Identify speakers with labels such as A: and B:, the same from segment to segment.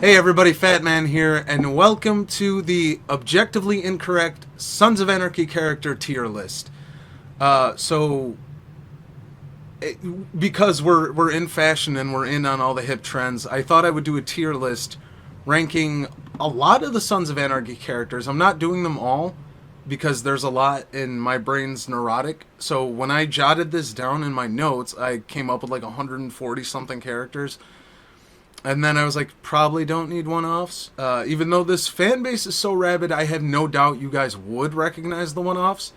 A: Hey everybody, Fatman here, and welcome to the objectively incorrect Sons of Anarchy character tier list. Uh, so, because we're in fashion and we're in on all the hip trends, I thought I would do a tier list ranking a lot of the Sons of Anarchy characters. I'm not doing them all because there's a lot and my brain's neurotic. So when I jotted this down in my notes, I came up with like 140 something characters. And then I was like, probably don't need one-offs. Even though this fan base is so rabid, I have no doubt you guys would recognize the one-offs.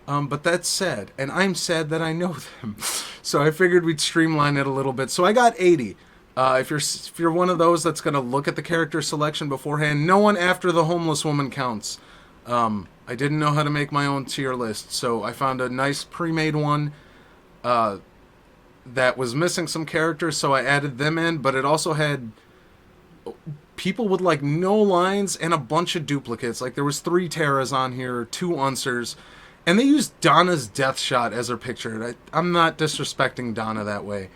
A: But that's sad, and I'm sad that I know them. So I figured we'd streamline it a little bit. So I got 80. If you're one of those that's gonna look at the character selection beforehand, no one after the homeless woman counts. I didn't know how to make my own tier list, so I found a nice pre-made one. That was missing some characters, so I added them in, but it also had people with like no lines and a bunch of duplicates. Like there was 3 Terras on here, 2 Unsers, and they used Donna's death shot as her picture. I'm not disrespecting Donna that way.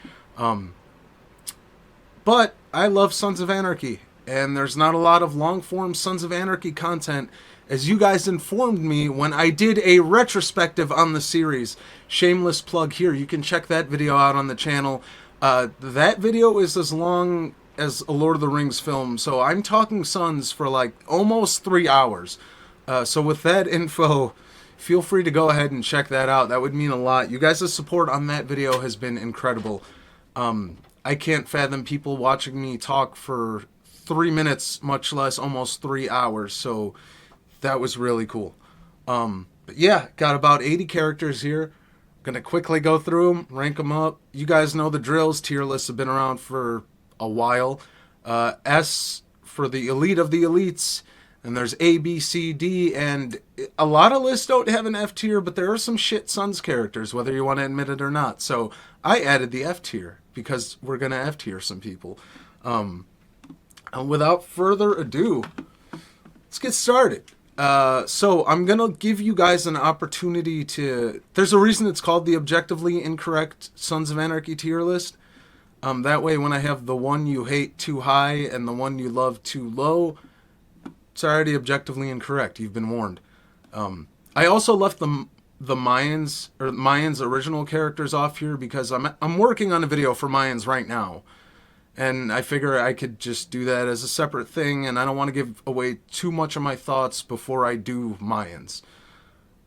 A: But I love Sons of Anarchy, and there's not a lot of long form Sons of Anarchy content, as you guys informed me when I did a retrospective on the series. Shameless plug here. You can check that video out on the channel. That video is as long as a Lord of the Rings film, so I'm talking Sons for like almost 3 hours. So with that info, feel free to go ahead and check that out. That would mean a lot. You guys' support on that video has been incredible. I can't fathom people watching me talk for 3 minutes, much less almost 3 hours. So that was really cool. But yeah, got about 80 characters here. Gonna quickly go through them, rank them up. You guys know the drills. Tier lists have been around for a while. S for the elite of the elites. And there's A, B, C, D, and a lot of lists don't have an F tier, but there are some shit Sons characters, whether you want to admit it or not. So I added the F tier because we're gonna F tier some people. And without further ado, let's get started. So I'm gonna give you guys an opportunity to. There's a reason it's called the objectively incorrect Sons of Anarchy tier list. That way, when I have the one you hate too high and the one you love too low, it's already objectively incorrect. You've been warned. I also left the Mayans original characters off here because I'm working on a video for Mayans right now. And I figure I could just do that as a separate thing, and I don't want to give away too much of my thoughts before I do Mayans.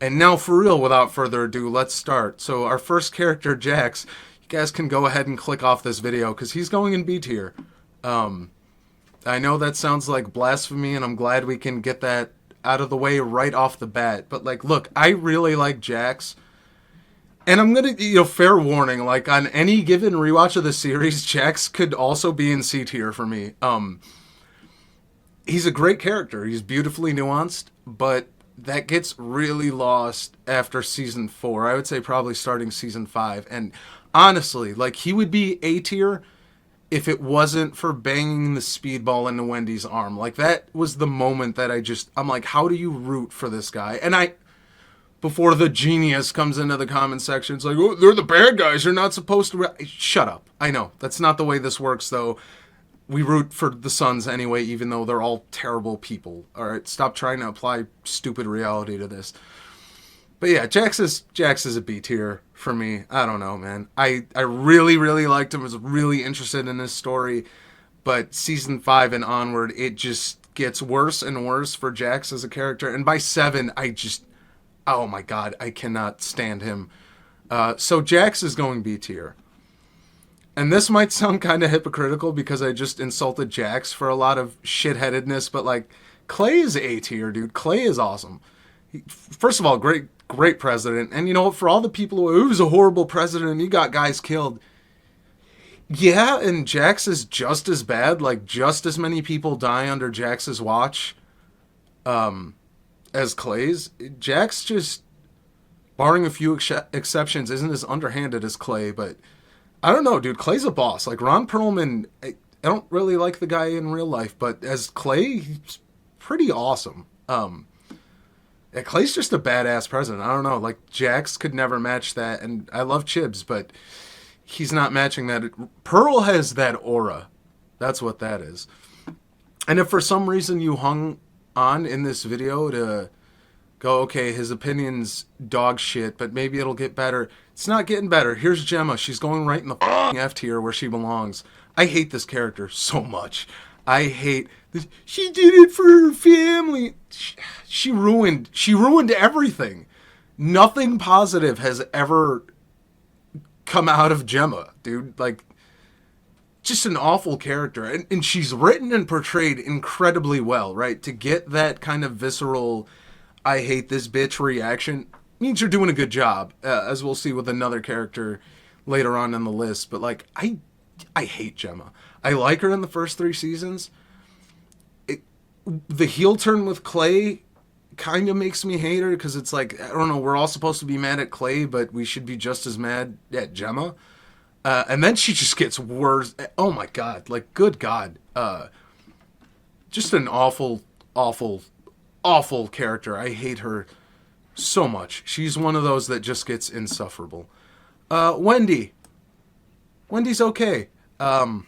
A: And now, for real, without further ado, let's start. So our first character, Jax, you guys can go ahead and click off this video, because he's going in B tier. I know that sounds like blasphemy, and I'm glad we can get that out of the way right off the bat. But, like, look, I really like Jax. And I'm gonna, fair warning, like on any given rewatch of the series, Jax could also be in C tier for me. He's a great character. He's beautifully nuanced, but that gets really lost after season 4. I would say probably starting season 5. And honestly, like he would be A tier if it wasn't for banging the speedball into Wendy's arm. Like that was the moment that I'm like, how do you root for this guy? And before the genius comes into the comment section, it's like, oh, they're the bad guys. You're not supposed to. Shut up. I know. That's not the way this works, though. We root for the Sons anyway, even though they're all terrible people. All right, stop trying to apply stupid reality to this. But yeah, Jax is a B tier for me. I don't know, man. I really, really liked him. I was really interested in his story. But season 5 and onward, it just gets worse and worse for Jax as a character. And by 7, oh my god, I cannot stand him. So Jax is going B tier. And this might sound kind of hypocritical because I just insulted Jax for a lot of shitheadedness, but like, Clay is A tier, dude. Clay is awesome. First of all, great president. And you know what, for all the people who, he was a horrible president and he got guys killed. Yeah, and Jax is just as bad. Like, just as many people die under Jax's watch. As Clay's. Jax just, barring a few exceptions, isn't as underhanded as Clay, but I don't know, dude. Clay's a boss. Like, Ron Perlman, I don't really like the guy in real life, but as Clay, he's pretty awesome. Yeah, Clay's just a badass president. I don't know, like, Jax could never match that, and I love Chibs, but he's not matching that. Pearl has that aura. That's what that is. And if for some reason you hung on in this video to go, okay, his opinion's dog shit, but maybe it'll get better. It's not getting better. Here's Gemma. She's going right in the F tier where she belongs. I hate this character so much. I hate this. She did it for her family. She ruined everything. Nothing positive has ever come out of Gemma, dude. Like, just an awful character. And she's written and portrayed incredibly well, right? To get that kind of visceral, I hate this bitch reaction means you're doing a good job, as we'll see with another character later on in the list. But, like, I hate Gemma. I like her in the first 3 seasons. The heel turn with Clay kind of makes me hate her because it's like, I don't know, we're all supposed to be mad at Clay, but we should be just as mad at Gemma. And then she just gets worse. Oh my God. Like, good God. Just an awful, awful, awful character. I hate her so much. She's one of those that just gets insufferable. Wendy. Wendy's okay. I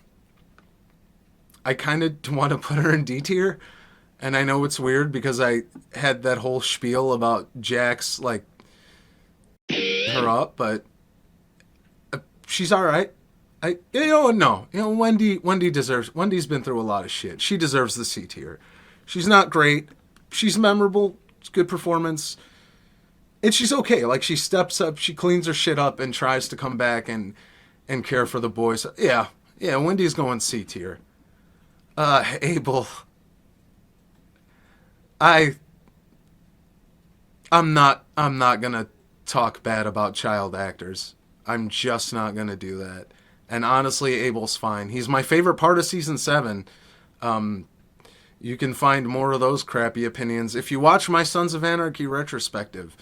A: kind of want to put her in D tier. And I know it's weird because I had that whole spiel about Jax, like, her up, but she's all right. Wendy's been through a lot of shit. She deserves the C tier. She's not great. She's memorable. It's a good performance. And she's okay. Like, she steps up, she cleans her shit up and tries to come back and care for the boys. Yeah, Wendy's going C tier. Abel. I'm not gonna talk bad about child actors. I'm just not gonna do that. And honestly, Abel's fine. He's my favorite part of season 7. You can find more of those crappy opinions if you watch my Sons of Anarchy retrospective.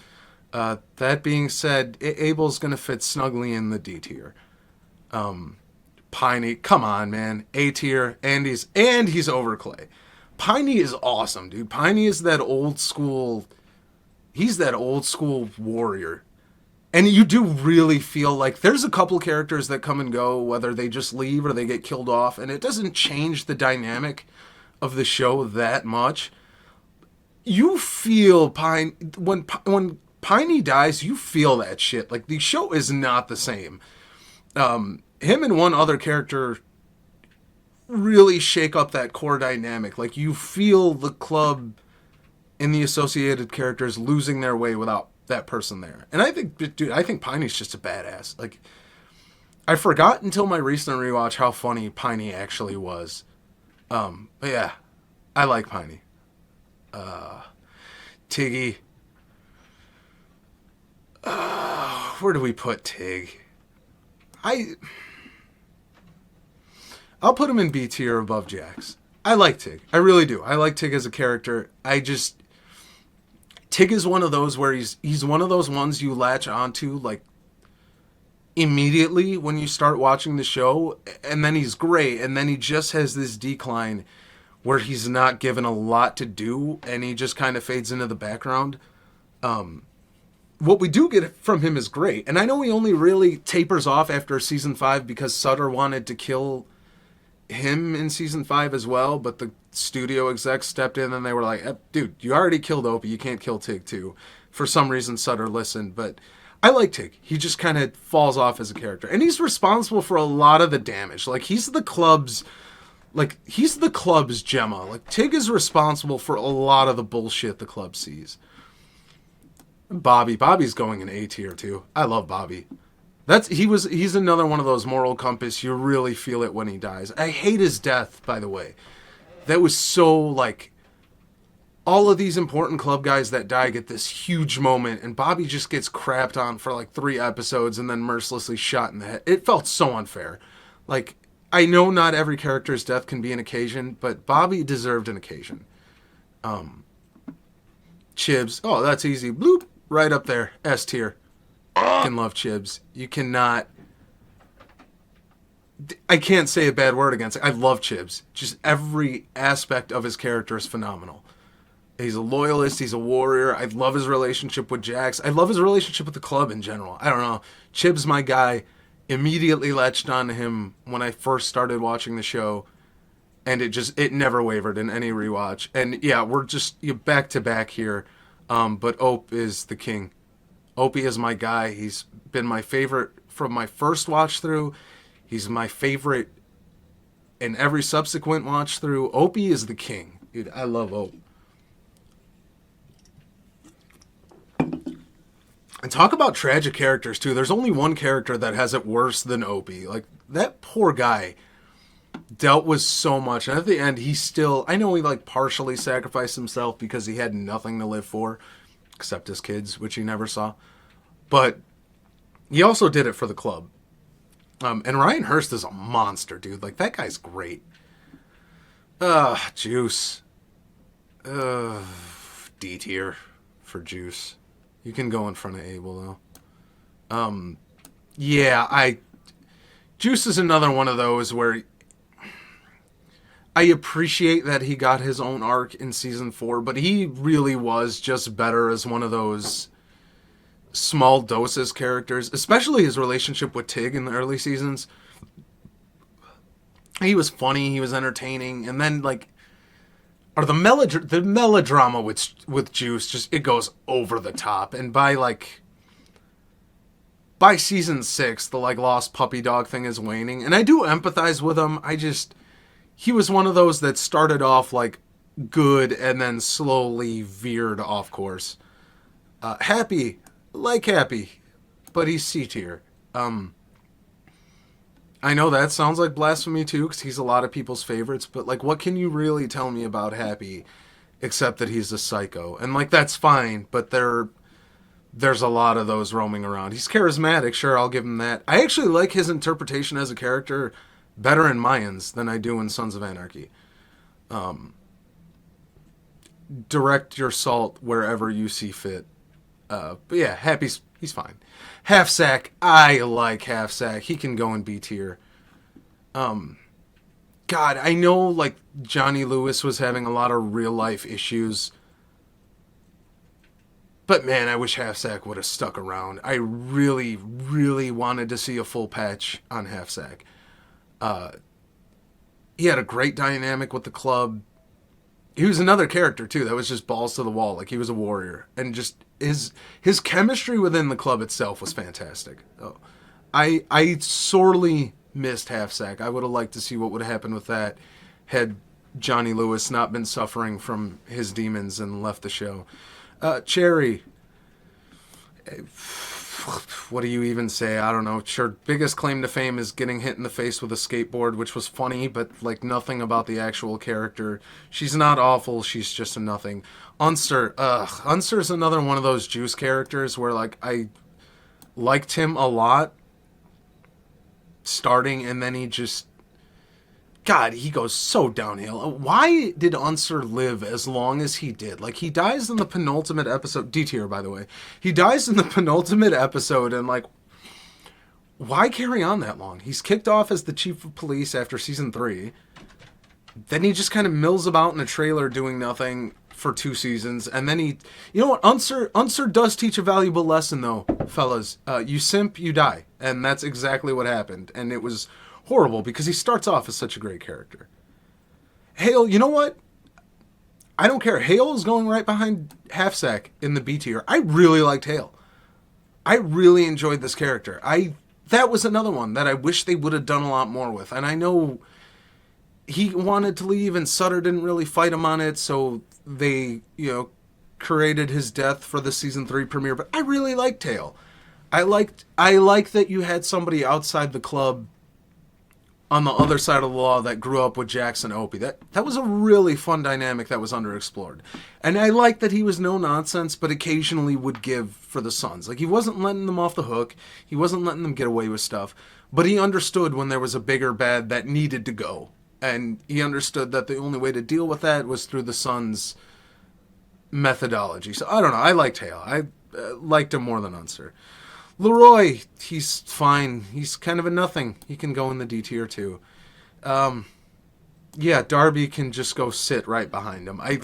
A: That being said, Abel's gonna fit snugly in the D tier. Piney, come on, man, A tier, and he's over Clay. Piney is awesome, dude. Piney is that old school. He's that old school warrior. And you do really feel like there's a couple characters that come and go, whether they just leave or they get killed off, and it doesn't change the dynamic of the show that much. You feel when Piney dies, you feel that shit. Like, the show is not the same. Him and one other character really shake up that core dynamic. Like, you feel the club and the associated characters losing their way without that person there. And I think Piney's just a badass. Like, I forgot until my recent rewatch how funny Piney actually was. But yeah, I like Piney. Tiggy. Where do we put Tig? I'll put him in B tier above Jax. I like Tig. I really do. I like Tig as a character. Tig is one of those where he's one of those ones you latch onto, like, immediately when you start watching the show, and then he's great, and then he just has this decline where he's not given a lot to do, and he just kind of fades into the background. What we do get from him is great, and I know he only really tapers off after season 5 because Sutter wanted to kill him in season 5 as well, but the studio execs stepped in and they were like, dude, you already killed Opie, you can't kill Tig too. For some reason Sutter listened, but I like Tig. He just kind of falls off as a character, and he's responsible for a lot of the damage. Like, he's the club's Gemma. Like, Tig is responsible for a lot of the bullshit the club sees. Bobby's going in A tier too. I love Bobby. He's another one of those moral compass. You really feel it when he dies. I hate his death, by the way. That was so, like, all of these important club guys that die get this huge moment, and Bobby just gets crapped on for like 3 episodes and then mercilessly shot in the head. It felt so unfair. Like, I know not every character's death can be an occasion, but Bobby deserved an occasion. Chibs, oh, that's easy. Bloop, right up there, S tier. Can love Chibs. You cannot. I can't say a bad word against it. I love Chibs. Just every aspect of his character is phenomenal. He's a loyalist. He's a warrior. I love his relationship with Jax. I love his relationship with the club in general. I don't know. Chibs, my guy. Immediately latched on to him when I first started watching the show. and it never wavered in any rewatch. And yeah, we're just back to back here. But Ope is the king. Opie is my guy. He's been my favorite from my first watch through. He's my favorite in every subsequent watch through. Opie is the king. Dude, I love Ope. And talk about tragic characters, too. There's only one character that has it worse than Opie. Like, that poor guy dealt with so much. And at the end, he still... I know he, like, partially sacrificed himself because he had nothing to live for, except his kids, which he never saw. But he also did it for the club. And Ryan Hurst is a monster, dude. Like, that guy's great. Juice. D tier for Juice. You can go in front of Abel, though. Juice is another one of those where I appreciate that he got his own arc in season 4, but he really was just better as one of those small doses characters, especially his relationship with Tig in the early seasons. He was funny, he was entertaining, and then, like, or the melodrama with Juice, just, it goes over the top. And by season 6, the, like, lost puppy dog thing is waning. And I do empathize with him. He was one of those that started off, like, good and then slowly veered off course. Happy, but he's C tier. I know that sounds like blasphemy too, because he's a lot of people's favorites, but, like, what can you really tell me about Happy except that he's a psycho? And, like, that's fine, but there's a lot of those roaming around. He's charismatic, sure, I'll give him that. I actually like his interpretation as a character better in Mayans than I do in Sons of Anarchy. Direct your salt wherever you see fit. But yeah, he's fine. Half Sack, I like Half Sack. He can go in B tier. God, I know, like, Johnny Lewis was having a lot of real life issues, but man, I wish Half Sack would have stuck around. I really, really wanted to see a full patch on Half Sack. He had a great dynamic with the club. He was another character, too, that was just balls to the wall. Like, he was a warrior. And just his chemistry within the club itself was fantastic. Oh, I sorely missed Half Sack. I would have liked to see what would have happened with that had Johnny Lewis not been suffering from his demons and left the show. Cherry. What do you even say? I don't know. Sure, biggest claim to fame is getting hit in the face with a skateboard, which was funny, but, like, nothing about the actual character. She's not awful, she's just a nothing. Unser, Unser's another one of those Juice characters where, like, I liked him a lot starting, and then he just... God, he goes so downhill. Why did Unser live as long as he did? Like, he dies in the penultimate episode. D tier, by the way. He dies in the penultimate episode, and, like, why carry on that long? He's kicked off as the chief of police after season 3. Then he just kind of mills about in a trailer doing nothing for 2 seasons. And then he... You know what? Unser does teach a valuable lesson, though, fellas. You simp, you die. And that's exactly what happened. And it was... horrible, because he starts off as such a great character. Hale, you know what? I don't care. Hale is going right behind Half Sack in the B tier. I really liked Hale. I really enjoyed this character. That was another one that I wish they would have done a lot more with. And I know he wanted to leave and Sutter didn't really fight him on it, so they, created his death for the season 3 premiere. But I really liked Hale. I like that you had somebody outside the club on the other side of the law that grew up with Jackson Opie. That was a really fun dynamic that was underexplored. And I like that he was no nonsense, but occasionally would give for the Sons. Like, he wasn't letting them off the hook. He wasn't letting them get away with stuff. But he understood when there was a bigger bad that needed to go. And he understood that the only way to deal with that was through the Sons' methodology. So, I don't know. I liked Hale. I liked him more than Unser. Leroy, he's fine. He's kind of a nothing. He can go in the D tier too. Darby can just go sit right behind him. I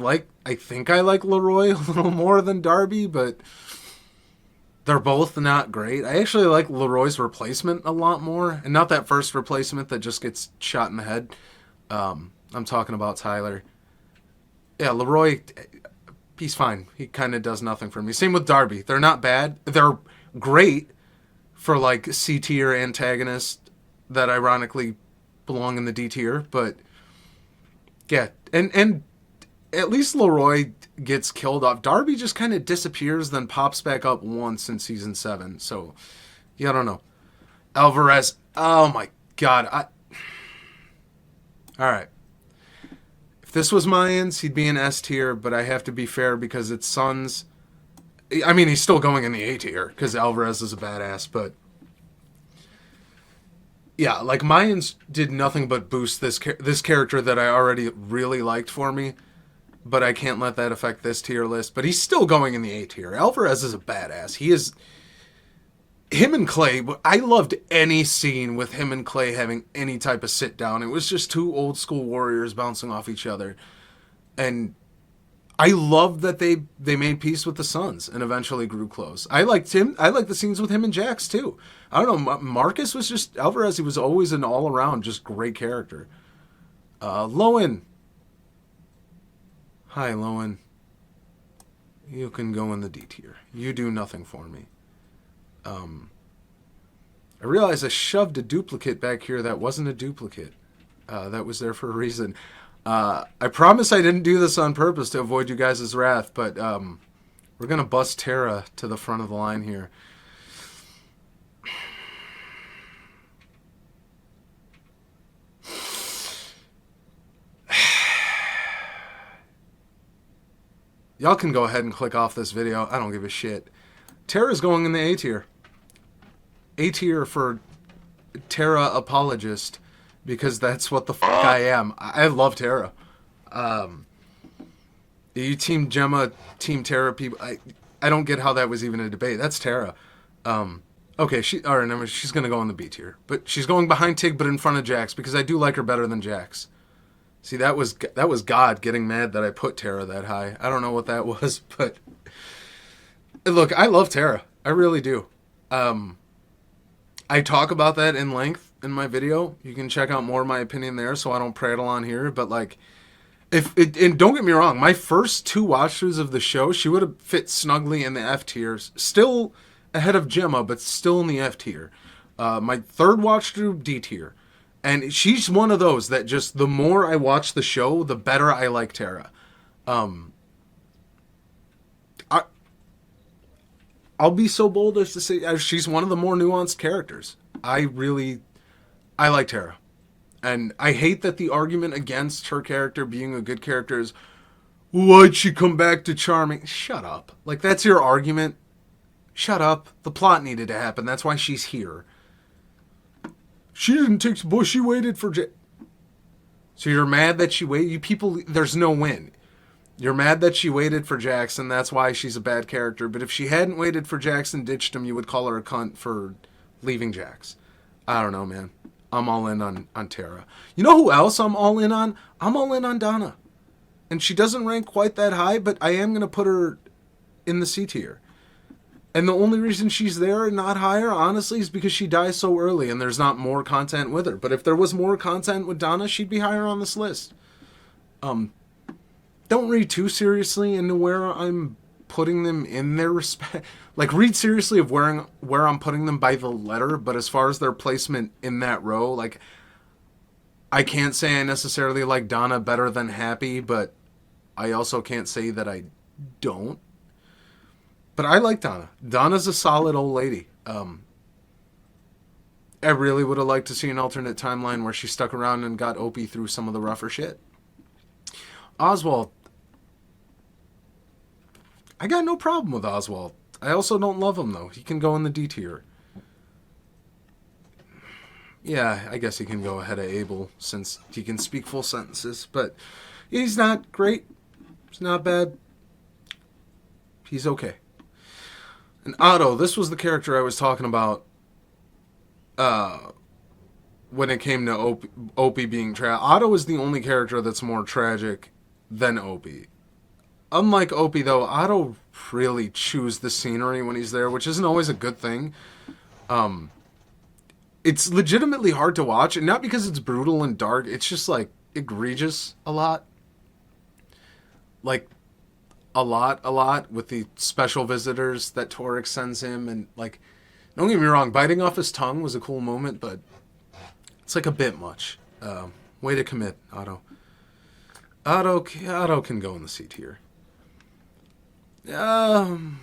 A: think I like Leroy a little more than Darby, but they're both not great. I actually like Leroy's replacement a lot more, and not that first replacement that just gets shot in the head. I'm talking about Tyler. Yeah, Leroy, he's fine. He kind of does nothing for me. Same with Darby. They're not bad. They're great for like C tier antagonists that ironically belong in the D tier, but yeah, and at least Leroy gets killed off. Darby just kind of disappears, then pops back up once in season 7. So yeah, I don't know. Alvarez. Oh my god. All right. If this was Mayans, he'd be in S tier, but I have to be fair because it's Sons. I mean, he's still going in the A tier because Alvarez is a badass, but yeah, like Mayans did nothing but boost this character that I already really liked for me, but I can't let that affect this tier list. But he's still going in the A tier. Alvarez is a badass. He is. Him and Clay, I loved any scene with him and Clay having any type of sit down. It was just two old school warriors bouncing off each other. And I loved that they made peace with the Sons and eventually grew close. I liked him. I liked the scenes with him and Jax too. I don't know. Marcus was just, Alvarez, he was always an all around just great character. Lowen. Hi, Lowen. You can go in the D tier. You do nothing for me. I realized I shoved a duplicate back here that wasn't a duplicate. That was there for a reason. I promise I didn't do this on purpose to avoid you guys' wrath, but we're going to bust Tara to the front of the line here. Y'all can go ahead and click off this video. I don't give a shit. Tara's going in the A tier. A tier for Tara apologist, because that's what the fuck I am. I love Tara. You team Gemma, team Tara people. I don't get how that was even a debate. That's Tara. Okay, she's gonna go in the B tier, but she's going behind Tig, but in front of Jax because I do like her better than Jax. See, that was God getting mad that I put Tara that high. I don't know what that was, but look, I love Tara. I really do. I talk about that in length in my video. You can check out more of my opinion there, so I don't prattle on here. But like, and don't get me wrong, my first 2 watch-throughs of the show, she would have fit snugly in the F tiers, still ahead of Gemma, but still in the F tier. My 3rd watch-through, D tier. And she's one of those that just, the more I watch the show, the better I like Tara. I'll be so bold as to say she's one of the more nuanced characters. I like Tara. And I hate that the argument against her character being a good character is, why'd she come back to charming? Shut up. Like, that's your argument. Shut up. The plot needed to happen. That's why she's here. She didn't take the bush. She waited for So you're mad that she waited? You people, there's no win. You're mad that she waited for Jackson. That's why she's a bad character. But if she hadn't waited for Jackson, ditched him, you would call her a cunt for leaving Jax. I don't know, man. I'm all in on Tara. You know who else I'm all in on? I'm all in on Donna. And she doesn't rank quite that high, but I am going to put her in the C tier. And the only reason she's there and not higher, honestly, is because she dies so early and there's not more content with her. But if there was more content with Donna, she'd be higher on this list. Don't read too seriously into where I'm putting them in their respect. Like, read seriously of where I'm putting them by the letter, but as far as their placement in that row, like, I can't say I necessarily like Donna better than Happy, but I also can't say that I don't. But I like Donna. Donna's a solid old lady. I really would have liked to see an alternate timeline where she stuck around and got Opie through some of the rougher shit. Oswald. I got no problem with Oswald. I also don't love him, though. He can go in the D tier. Yeah, I guess he can go ahead of Abel, since he can speak full sentences. But he's not great. He's not bad. He's okay. And Otto, this was the character I was talking about when it came to Opie being tragic. Otto is the only character that's more tragic than Opie. Unlike Opie, though, Otto really chews the scenery when he's there, which isn't always a good thing. It's legitimately hard to watch, and not because it's brutal and dark. It's just like, egregious a lot. Like, a lot with the special visitors that Torix sends him. And, like, don't get me wrong, biting off his tongue was a cool moment, but it's, like, a bit much. Way to commit, Otto. Otto can go in the C tier. Luann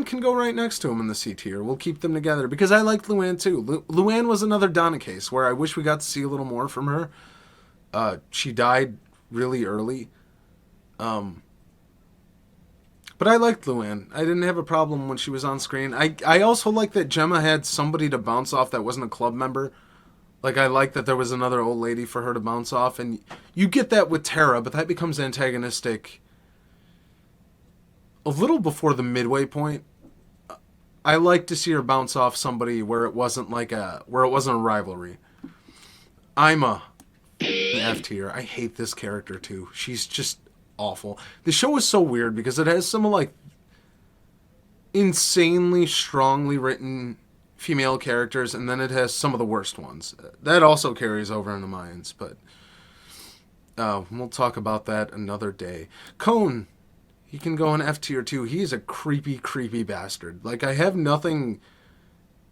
A: can go right next to him in the C tier. We'll keep them together because I liked Luann too. Luann was another Donna case where I wish we got to see a little more from her. She died really early. But I liked Luann. I didn't have a problem when she was on screen. I also like that Gemma had somebody to bounce off that wasn't a club member. Like, I like that there was another old lady for her to bounce off. And you get that with Tara, but that becomes antagonistic a little before the midway point. I like to see her bounce off somebody where it wasn't a rivalry. I'm a F tier. I hate this character too. She's just awful. The show is so weird because it has some like insanely strongly written female characters, and then it has some of the worst ones. That also carries over into Mayans, but we'll talk about that another day. Cone, he can go in F tier too. He's a creepy bastard. Like, I have nothing...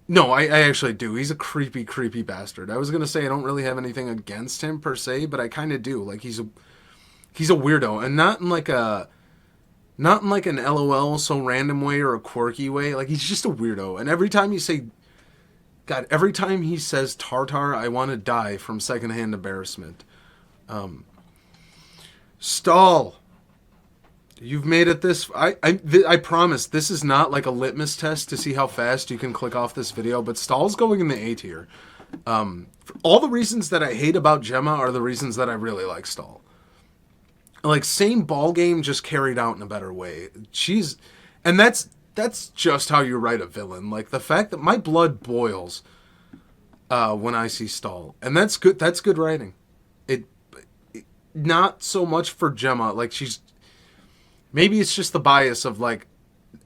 A: No, I actually do. He's a creepy bastard. I was going to say I don't really have anything against him per se, but I kind of do. Like, he's a weirdo, and not in like an LOL so random way or a quirky way. Like, he's just a weirdo. And every time he says Tartar, I want to die from secondhand embarrassment. Stall. You've made it this... I promise, this is not like a litmus test to see how fast you can click off this video, but Stall's going in the A tier. All the reasons that I hate about Gemma are the reasons that I really like Stall. Like, same ball game, just carried out in a better way. And that's just how you write a villain. Like, the fact that my blood boils when I see Stall. And that's good writing. It not so much for Gemma. Like, maybe it's just the bias of, like,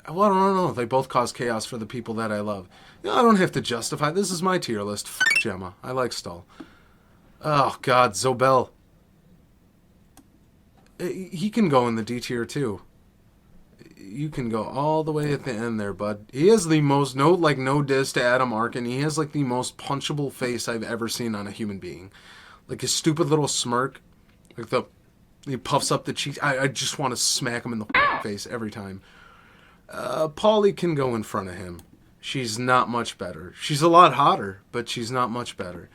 A: well, I don't know. They both cause chaos for the people that I love. I don't have to justify. This is my tier list. Fuck Gemma. I like Stall. Oh, God. Zobel. He can go in the D tier, too. You can go all the way at the end there, bud. He has the most, no diss to Adam Arkin. He has, like, the most punchable face I've ever seen on a human being. Like, his stupid little smirk. Like, he puffs up the cheeks. I just want to smack him in the face every time. Paulie can go in front of him. She's not much better. She's a lot hotter, but she's not much better.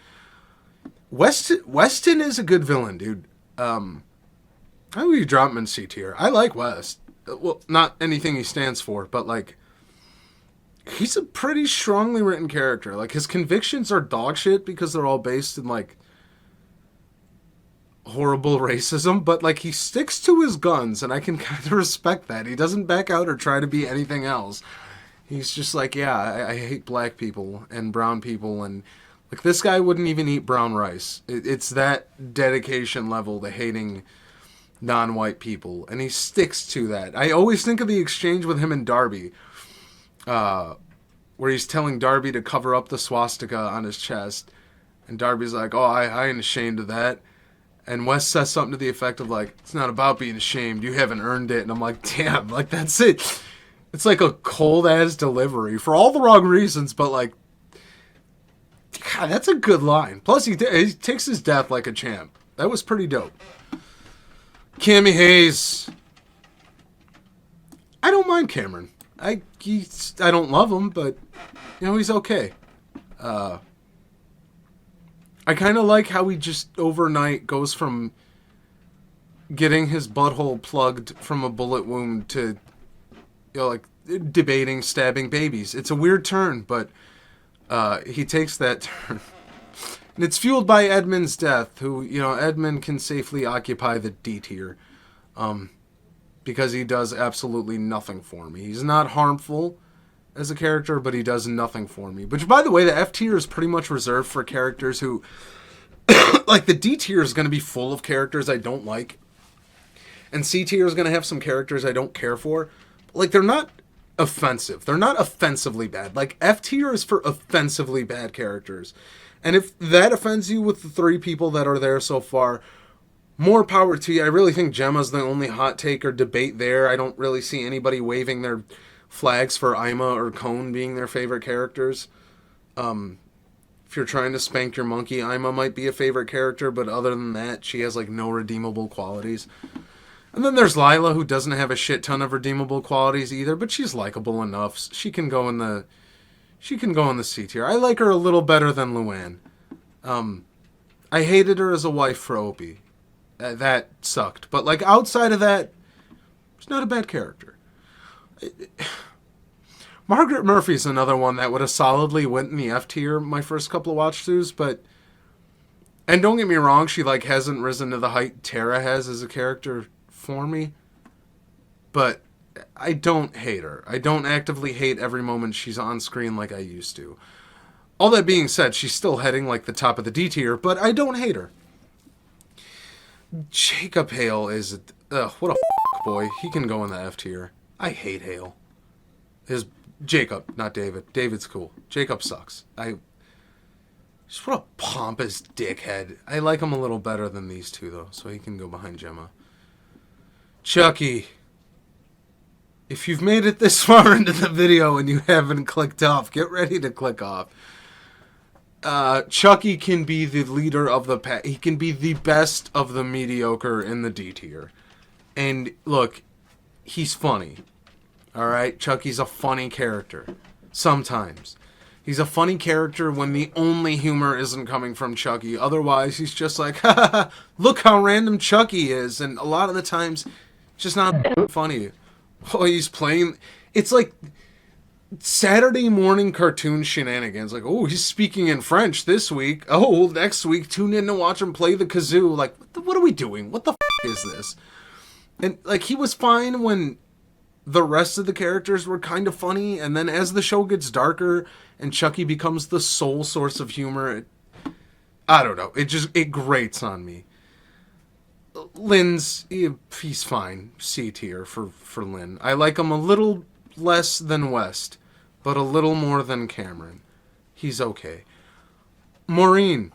A: Weston is a good villain, dude. How would you drop him in C tier? I like West. Well, not anything he stands for, but, like, he's a pretty strongly written character. Like, his convictions are dog shit because they're all based in, like, horrible racism, but, like, he sticks to his guns, and I can kind of respect that. He doesn't back out or try to be anything else. He's just like, yeah, I hate black people and brown people, and, like, this guy wouldn't even eat brown rice. It's that dedication level to hating non-white people, and he sticks to that. I always think of the exchange with him and Darby, where he's telling Darby to cover up the swastika on his chest, and Darby's like, oh, I ain't ashamed of that. And Wes says something to the effect of, like, it's not about being ashamed, you haven't earned it. And I'm like, damn, like, that's it. It's like a cold-ass delivery for all the wrong reasons, but, like, God, that's a good line. Plus, he takes his death like a champ. That was pretty dope. Cammy Hayes. I don't mind Cameron. I don't love him, but, he's okay. I kind of like how he just overnight goes from getting his butthole plugged from a bullet wound to, like, debating stabbing babies. It's a weird turn, but he takes that turn. And it's fueled by Edmund's death, who, Edmund can safely occupy the D tier. Because he does absolutely nothing for me. He's not harmful as a character, but he does nothing for me. Which, by the way, the F tier is pretty much reserved for characters who... like, the D tier is going to be full of characters I don't like. And C tier is going to have some characters I don't care for. Like, they're not offensive. They're not offensively bad. Like, F tier is for offensively bad characters. And if that offends you with the 3 people that are there so far, more power to you. I really think Gemma's the only hot take or debate there. I don't really see anybody waving their flags for Ima or Cone being their favorite characters. If you're trying to spank your monkey, Ima might be a favorite character, but other than that, she has like no redeemable qualities. And then there's Lila, who doesn't have a shit ton of redeemable qualities either, but she's likable enough. She can go in the C tier. I like her a little better than Luann. I hated her as a wife for Opie. That sucked. But like outside of that, she's not a bad character. Margaret Murphy's another one that would have solidly went in the F tier my first couple of watch throughs, but, and don't get me wrong, she like hasn't risen to the height Tara has as a character for me, but I don't hate her. I don't actively hate every moment she's on screen like I used to. All that being said, she's still heading like the top of the D tier, but I don't hate her. Jacob Hale is, what a boy. He can go in the F tier. I hate Hale. Jacob, not David. David's cool. Jacob sucks. Just what a pompous dickhead. I like him a little better than these two, though, so he can go behind Gemma. Chucky. If you've made it this far into the video and you haven't clicked off, get ready to click off. Chucky can be the leader of the pack. He can be the best of the mediocre in the D tier. And, look, he's funny. Alright? Chucky's a funny character. Sometimes. He's a funny character when the only humor isn't coming from Chucky. Otherwise, he's just like, ha ha ha, look how random Chucky is. And a lot of the times, it's just not funny. Oh, he's playing... It's like Saturday morning cartoon shenanigans. Like, oh, he's speaking in French this week. Oh, next week, tune in to watch him play the kazoo. Like, what are we doing? What the is this? And, like, he was fine when the rest of the characters were kind of funny, and then as the show gets darker and Chucky becomes the sole source of humor, I don't know. It grates on me. Lynn's, he's fine. C tier for Lynn. I like him a little less than West, but a little more than Cameron. He's okay. Maureen.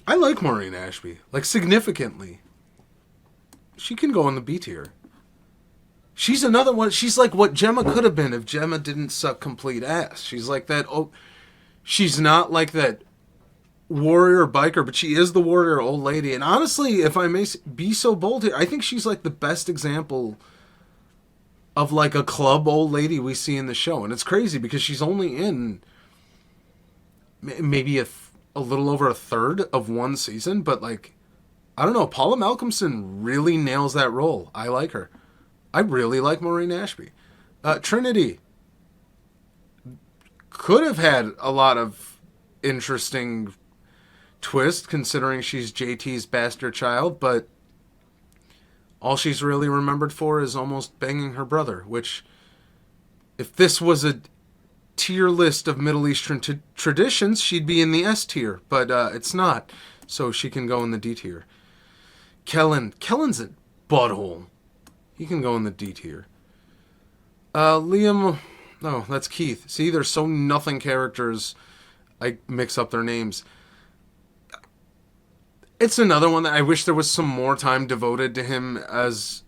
A: I like Maureen Ashby. Like, significantly. She can go in the B tier. She's another one. She's like what Gemma could have been if Gemma didn't suck complete ass. She's like that. Oh, she's not like that warrior biker, but she is the warrior old lady. And honestly, if I may be so bold here, I think she's like the best example of like a club old lady we see in the show. And it's crazy because she's only in maybe a little over a third of one season. But like, I don't know. Paula Malcolmson really nails that role. I like her. I really like Maureen Ashby. Trinity could have had a lot of interesting twists considering she's JT's bastard child, but all she's really remembered for is almost banging her brother, which, if this was a tier list of Middle Eastern traditions, she'd be in the S tier, but it's not, so she can go in the D tier. Kellen's a butthole. He can go in the D tier. Liam... No, that's Keith. See, there's so nothing characters. I mix up their names. It's another one that I wish there was some more time devoted to him as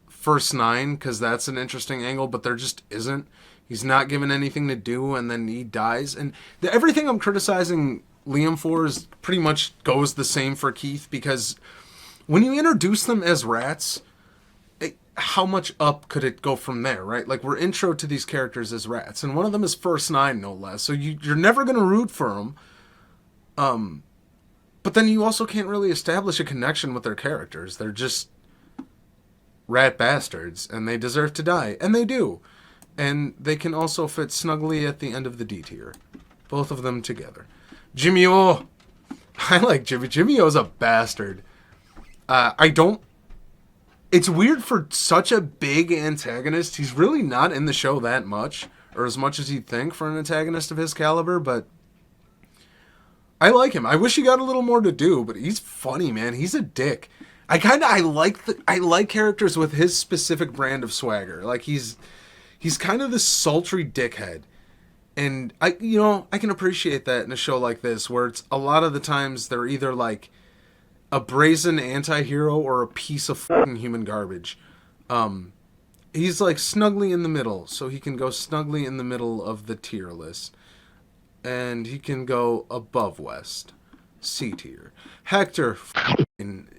A: first 9, because that's an interesting angle, but there just isn't. He's not given anything to do, and then he dies. And everything I'm criticizing Liam for is pretty much goes the same for Keith, because when you introduce them as rats, how much up could it go from there, right? Like, we're intro to these characters as rats, and one of them is first 9, no less. So you're never going to root for them. But then you also can't really establish a connection with their characters. They're just rat bastards, and they deserve to die. And they do. And they can also fit snugly at the end of the D tier. Both of them together. Jimmy O. I like Jimmy. Jimmy O's a bastard. It's weird for such a big antagonist. He's really not in the show that much, or as much as you'd think for an antagonist of his caliber, but I like him. I wish he got a little more to do, but he's funny, man. He's a dick. I like characters with his specific brand of swagger. Like he's kind of this sultry dickhead. And I can appreciate that in a show like this where it's a lot of the times they're either like a brazen anti-hero or a piece of fucking human garbage. He's like snugly in the middle, so he can go snugly in the middle of the tier list. And he can go above West. C tier. Hector,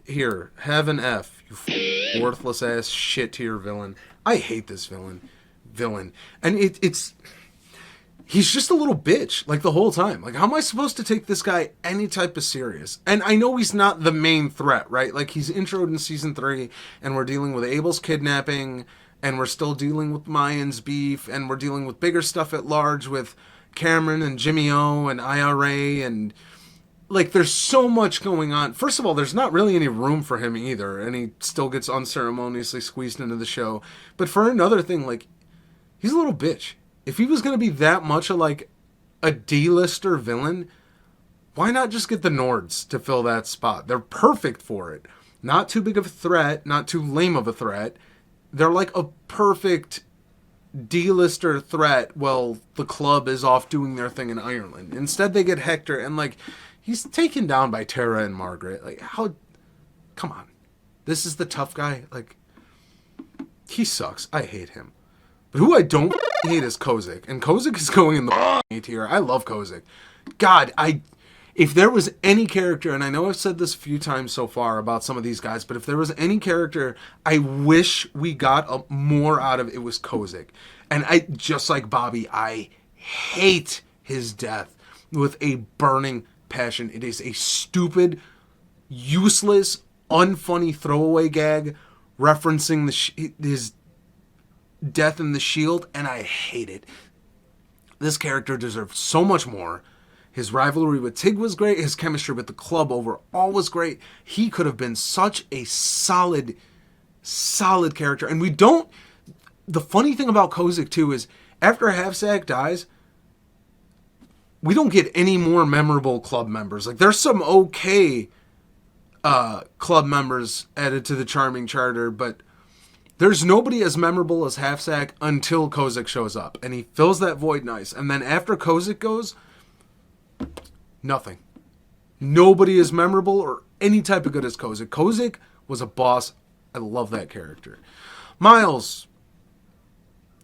A: here, have an F, you worthless ass shit tier villain. I hate this villain. And it's he's just a little bitch, like, the whole time. Like, how am I supposed to take this guy any type of serious? And I know he's not the main threat, right? Like, he's introed in season 3, and we're dealing with Abel's kidnapping, and we're still dealing with Mayan's beef, and we're dealing with bigger stuff at large with Cameron and Jimmy O and IRA, and, like, there's so much going on. First of all, there's not really any room for him either, and he still gets unceremoniously squeezed into the show. But for another thing, like, he's a little bitch. If he was going to be that much of, like, a D-lister villain, why not just get the Nords to fill that spot? They're perfect for it. Not too big of a threat, not too lame of a threat. They're like a perfect D-lister threat while the club is off doing their thing in Ireland. Instead, they get Hector, and, like, he's taken down by Tara and Margaret. Like, how... Come on. This is the tough guy? Like, he sucks. I hate him. But who I don't hate is Kozik. And Kozik is going in the tier. I love Kozik. God, if there was any character, and I know I've said this a few times so far about some of these guys, but if there was any character I wish we got more out of, it was Kozik. And just like Bobby, I hate his death with a burning passion. It is a stupid, useless, unfunny throwaway gag referencing his death in the Shield, and I hate it. This character deserved so much more. His rivalry with Tig was great. His chemistry with the club overall was great. He could have been such a solid character. And the funny thing about Kozik too is after Half-Sack dies, we don't get any more memorable club members. Like, there's some okay club members added to the Charming Charter, but there's nobody as memorable as Half-Sack until Kozik shows up. And he fills that void nice. And then after Kozik goes, nothing. Nobody is memorable or any type of good as Kozik. Kozik was a boss. I love that character. Miles,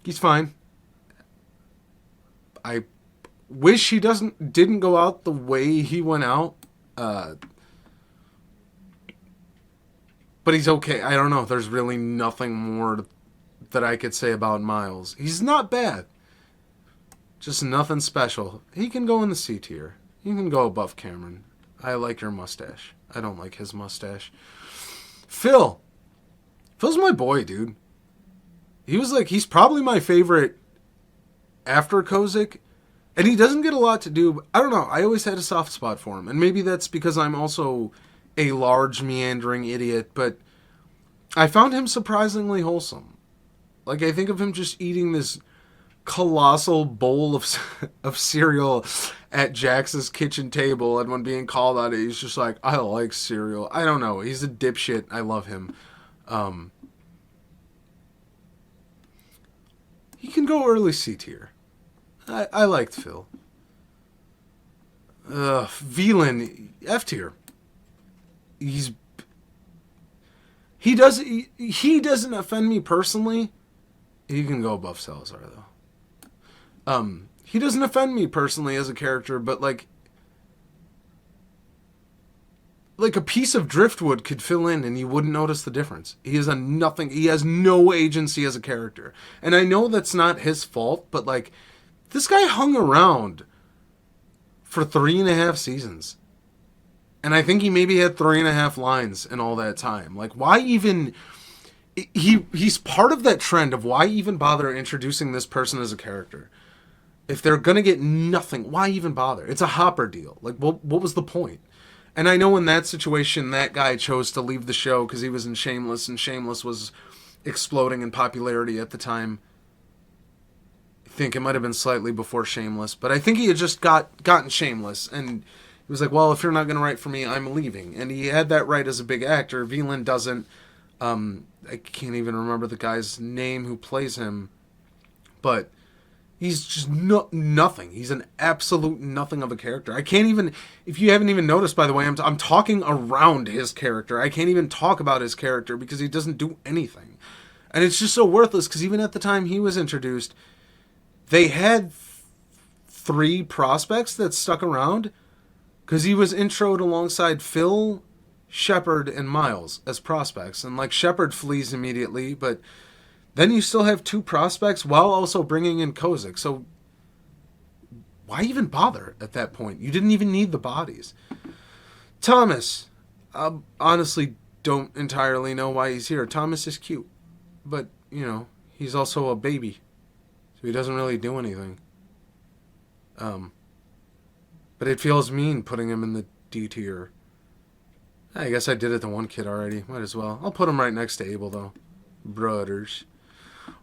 A: he's fine. I wish he didn't go out the way he went out. But he's okay. I don't know. There's really nothing more that I could say about Miles. He's not bad. Just nothing special. He can go in the C tier. You can go above Cameron. I like your mustache. I don't like his mustache. Phil's my boy, dude. He's probably my favorite after Kozik. And he doesn't get a lot to do. But I don't know. I always had a soft spot for him. And maybe that's because I'm also a large, meandering idiot. But I found him surprisingly wholesome. Like, I think of him just eating this colossal bowl of cereal at Jax's kitchen table, and when being called on it, he's just like, I like cereal. I don't know. He's a dipshit. I love him. He can go early C tier. I liked Phil. Velan, F tier. He doesn't offend me personally. He can go above Salazar though. He doesn't offend me personally as a character, but like a piece of driftwood could fill in and you wouldn't notice the difference. He has no agency as a character. And I know that's not his fault, but like, this guy hung around for 3.5 seasons. And I think he maybe had 3.5 lines in all that time. Like, why even... He's part of that trend of why even bother introducing this person as a character? If they're going to get nothing, why even bother? It's a Hopper deal. Like, what was the point? And I know in that situation, that guy chose to leave the show because he was in Shameless, and Shameless was exploding in popularity at the time. I think it might have been slightly before Shameless, but I think he had just gotten Shameless, and He was like, well, if you're not going to write for me, I'm leaving. And he had that right as a big actor. Veland doesn't. I can't even remember the guy's name who plays him. But he's just nothing. He's an absolute nothing of a character. I can't even... If you haven't even noticed, by the way, I'm talking around his character. I can't even talk about his character because he doesn't do anything. And it's just so worthless because even at the time he was introduced, they had 3 prospects that stuck around because he was introed alongside Phil, Shepard, and Miles as prospects. And like Shepard flees immediately, but then you still have 2 prospects while also bringing in Kozik. So why even bother at that point? You didn't even need the bodies. Thomas, I honestly don't entirely know why he's here. Thomas is cute, but, you know, he's also a baby, so he doesn't really do anything. But it feels mean putting him in the D tier. I guess I did it to one kid already. Might as well. I'll put him right next to Abel, though. Brothers.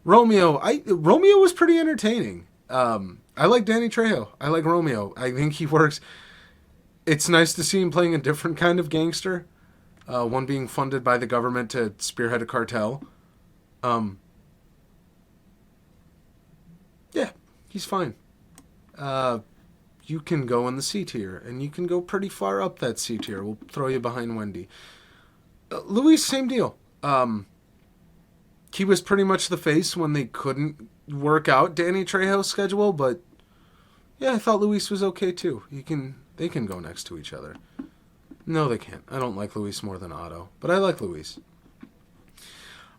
A: Romeo was pretty entertaining. I like Danny Trejo. I like Romeo. I think he works. It's nice to see him playing a different kind of gangster. One being funded by the government to spearhead a cartel. Yeah, he's fine. You can go in the C tier, and you can go pretty far up that C tier. We'll throw you behind Wendy. Luis, same deal. He was pretty much the face when they couldn't work out Danny Trejo's schedule, but yeah, I thought Luis was okay too. They can go next to each other. No, they can't. I don't like Luis more than Otto, but I like Luis.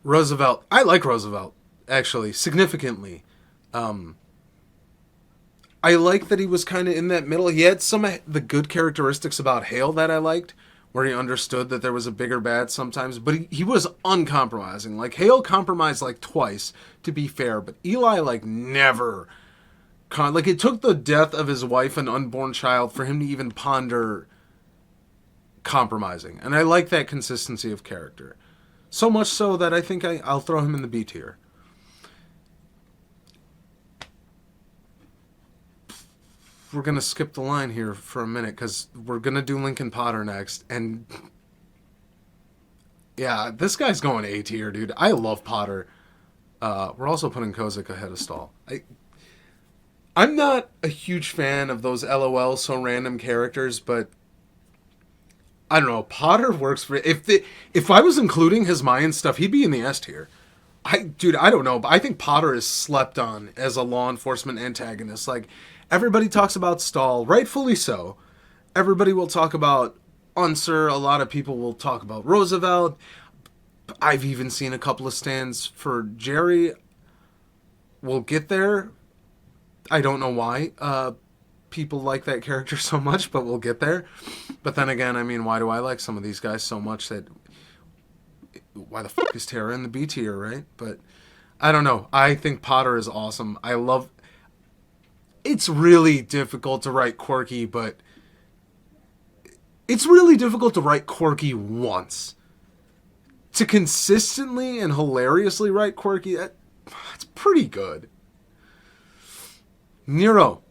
A: Roosevelt. I like Roosevelt, actually, significantly. I like that he was kind of in that middle. He had some of the good characteristics about Hale that I liked, where he understood that there was a bigger bad sometimes, but he was uncompromising. Like, Hale compromised, like, twice, to be fair, but Eli, like, never. Like, it took the death of his wife and unborn child for him to even ponder compromising. And I like that consistency of character. So much so that I think I'll throw him in the B tier. We're going to skip the line here for a minute because we're going to do Lincoln Potter next. And yeah, this guy's going A tier, dude. I love Potter. We're also putting Kozik ahead of Stahl. I'm not a huge fan of those LOL so random characters, but I don't know. Potter works for... If I was including his Mayan stuff, he'd be in the S tier. Dude, I don't know, but I think Potter is slept on as a law enforcement antagonist. Like, everybody talks about Stahl, rightfully so. Everybody will talk about Unser. A lot of people will talk about Roosevelt. I've even seen a couple of stands for Jerry. We'll get there. I don't know why people like that character so much, but we'll get there. But then again, I mean, why do I like some of these guys so much that... Why the fuck is Tara in the B tier, right? But I don't know. I think Potter is awesome. I love... It's really difficult to write quirky, but... It's really difficult to write quirky once. To consistently and hilariously write quirky, that's pretty good. Nero.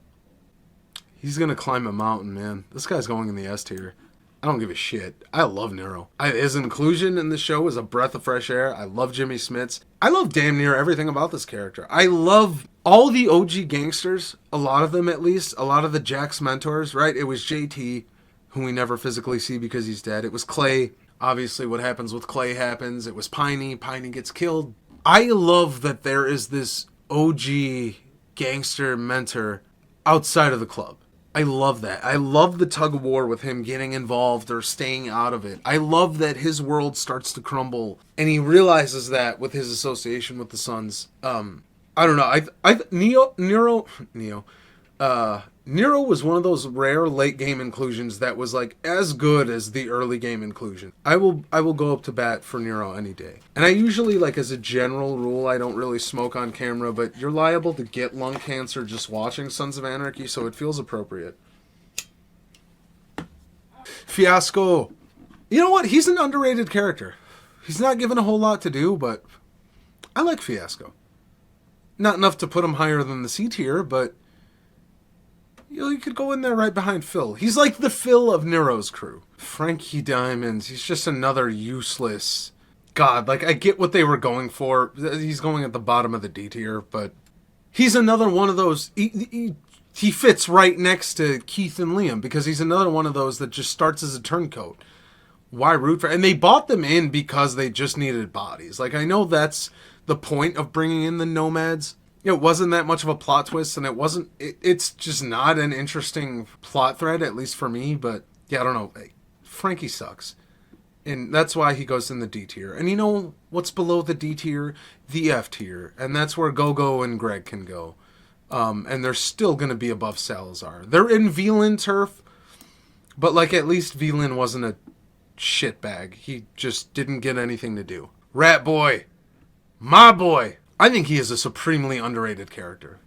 A: He's going to climb a mountain, man. This guy's going in the S tier. I don't give a shit. I love Nero. His inclusion in the show is a breath of fresh air. I love Jimmy Smits. I love damn near everything about this character. I love all the OG gangsters, a lot of them at least, a lot of the Jack's mentors, right? It was JT, whom we never physically see because he's dead. It was Clay. Obviously, what happens with Clay happens. It was Piney. Piney gets killed. I love that there is this OG gangster mentor outside of the club. I love that. I love the tug of war with him getting involved or staying out of it. I love that his world starts to crumble, and he realizes that with his association with the Sons. I don't know. Nero was one of those rare late game inclusions that was like as good as the early game inclusion. I will go up to bat for Nero any day. And I usually, like, as a general rule, I don't really smoke on camera, but you're liable to get lung cancer just watching Sons of Anarchy, so it feels appropriate. Fiasco. You know what? He's an underrated character. He's not given a whole lot to do, but I like Fiasco. Not enough to put him higher than the C tier, but You could go in there right behind Phil. He's like the Phil of Nero's crew. Frankie Diamonds, he's just another useless... God, like, I get what they were going for. He's going at the bottom of the D tier, but he's another one of those... He fits right next to Keith and Liam, because he's another one of those that just starts as a turncoat. Why root for... And they bought them in because they just needed bodies. Like, I know that's the point of bringing in the Nomads. It wasn't that much of a plot twist, and it's just not an interesting plot thread, at least for me, but yeah, I don't know. Frankie sucks. And that's why he goes in the D tier. And you know what's below the D tier? The F tier. And that's where Gogo and Greg can go. And they're still going to be above Salazar. They're in VLAN turf, but like at least VLAN wasn't a shitbag. He just didn't get anything to do. Rat Boy. My boy. I think he is a supremely underrated character.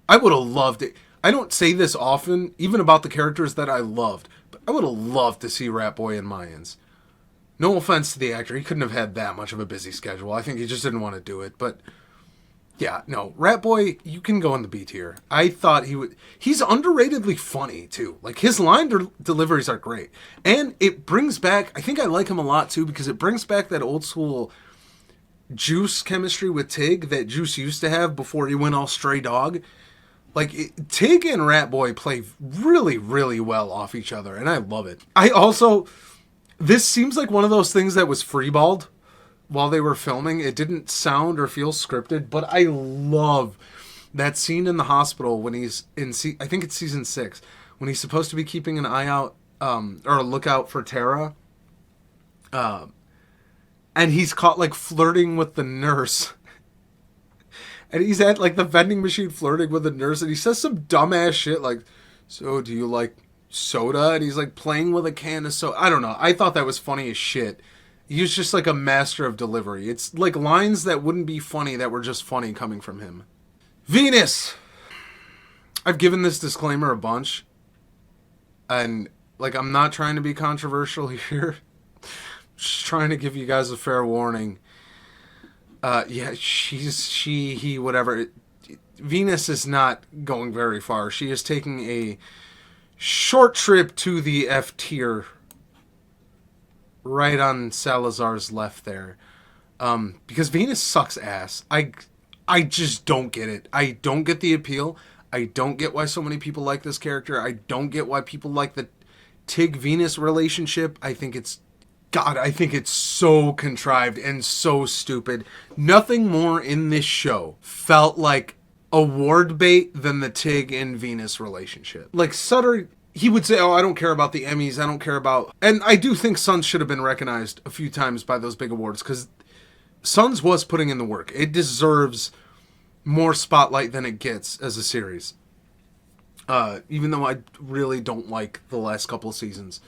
A: I would have loved it. I don't say this often, even about the characters that I loved, but I would have loved to see Rat Boy in Mayans. No offense to the actor, he couldn't have had that much of a busy schedule. I think he just didn't want to do it, but yeah, no, Rat Boy, you can go in the B tier. I thought he's underratedly funny too. Like his line deliveries are great. And it brings back, I think I like him a lot too, because it brings back that old school Juice chemistry with Tig that Juice used to have before he went all stray dog. Like, Tig and Rat Boy play really, really well off each other, and I love it. This seems like one of those things that was freeballed while they were filming. It didn't sound or feel scripted, but I love that scene in the hospital when he's in, I think it's season 6, when he's supposed to be keeping an eye out, or a lookout for Tara, and he's caught, like, flirting with the nurse. And he's at, like, the vending machine flirting with the nurse, and he says some dumbass shit, like, so do you like soda? And he's, like, playing with a can of soda. I don't know. I thought that was funny as shit. He was just, like, a master of delivery. It's, like, lines that wouldn't be funny that were just funny coming from him. Venus! I've given this disclaimer a bunch. And, like, I'm not trying to be controversial here. Just trying to give you guys a fair warning. Yeah, he, whatever. Venus is not going very far. She is taking a short trip to the F tier. Right on Salazar's left there. Because Venus sucks ass. I just don't get it. I don't get the appeal. I don't get why so many people like this character. I don't get why people like the Tig-Venus relationship. I think it's so contrived and so stupid. Nothing more in this show felt like award bait than the Tig and Venus relationship. Like, Sutter, he would say, oh, I don't care about the Emmys, I don't care about... And I do think Sons should have been recognized a few times by those big awards, because Sons was putting in the work. It deserves more spotlight than it gets as a series. Even though I really don't like the last couple of seasons.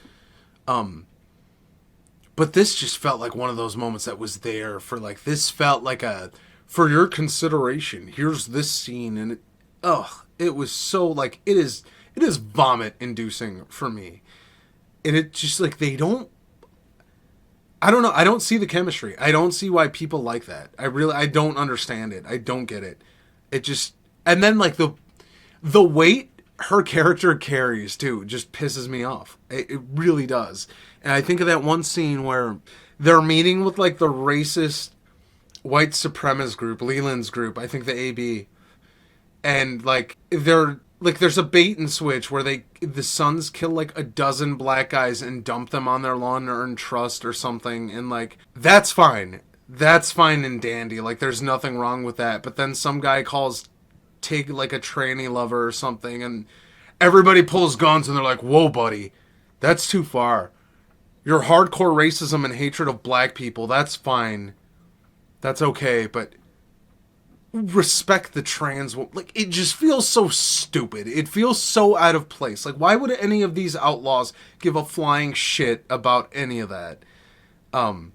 A: But this just felt like one of those moments that was there for, like, this felt like for your consideration, here's this scene, and it was so, like, it is vomit inducing for me. And it just, like, I don't know, I don't see the chemistry. I don't see why people like that. I don't understand it. I don't get it. It just, and then, like, the weight her character carries too just pisses me off. It really does. And I think of that one scene where they're meeting with, like, the racist white supremacist group, Leland's group, I think the AB, and, like, there's a bait and switch where the Sons kill, like, a dozen black guys and dump them on their lawn to earn trust or something, and, like, that's fine and dandy, like, there's nothing wrong with that. But then some guy calls Tig, like, a tranny lover or something, and everybody pulls guns and they're like, whoa, buddy, that's too far. Your hardcore racism and hatred of black people, that's fine, that's okay, but respect the trans, like, it just feels so stupid. It feels so out of place. Like, why would any of these outlaws give a flying shit about any of that? And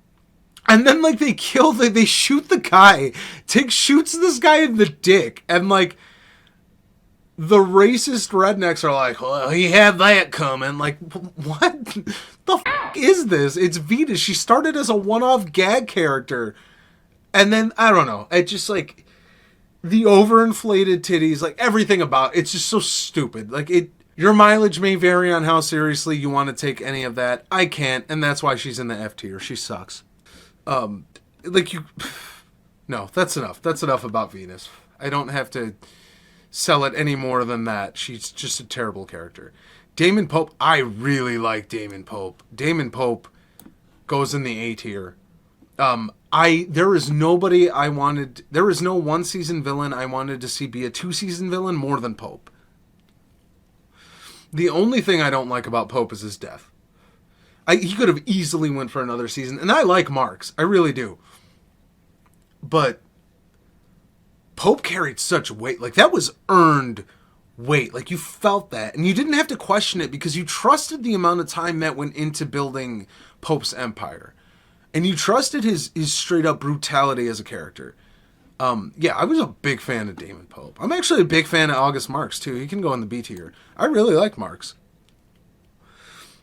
A: then, like, they shoot the guy. Tig shoots this guy in the dick. And, like, the racist rednecks are like, well, he had that coming. Like, what the f*** is this? It's Venus. She started as a one-off gag character. And then, I don't know. It just, like, the overinflated titties, like, everything about it's just so stupid. Like, Your mileage may vary on how seriously you want to take any of that. I can't, and that's why she's in the F tier. She sucks. Like you... No, that's enough. That's enough about Venus. I don't have to sell it any more than that. She's just a terrible character. Damon Pope, I really like Damon Pope. Damon Pope goes in the A tier. There is nobody I wanted... There is no one-season villain I wanted to see be a two-season villain more than Pope. The only thing I don't like about Pope is his death. He could have easily went for another season. And I like Marks. I really do. But Pope carried such weight. Like, that was earned weight. Like, you felt that. And you didn't have to question it because you trusted the amount of time that went into building Pope's empire. And you trusted his straight-up brutality as a character. Yeah, I was a big fan of Damon Pope. I'm actually a big fan of August Marks, too. He can go in the B tier. I really like Marks.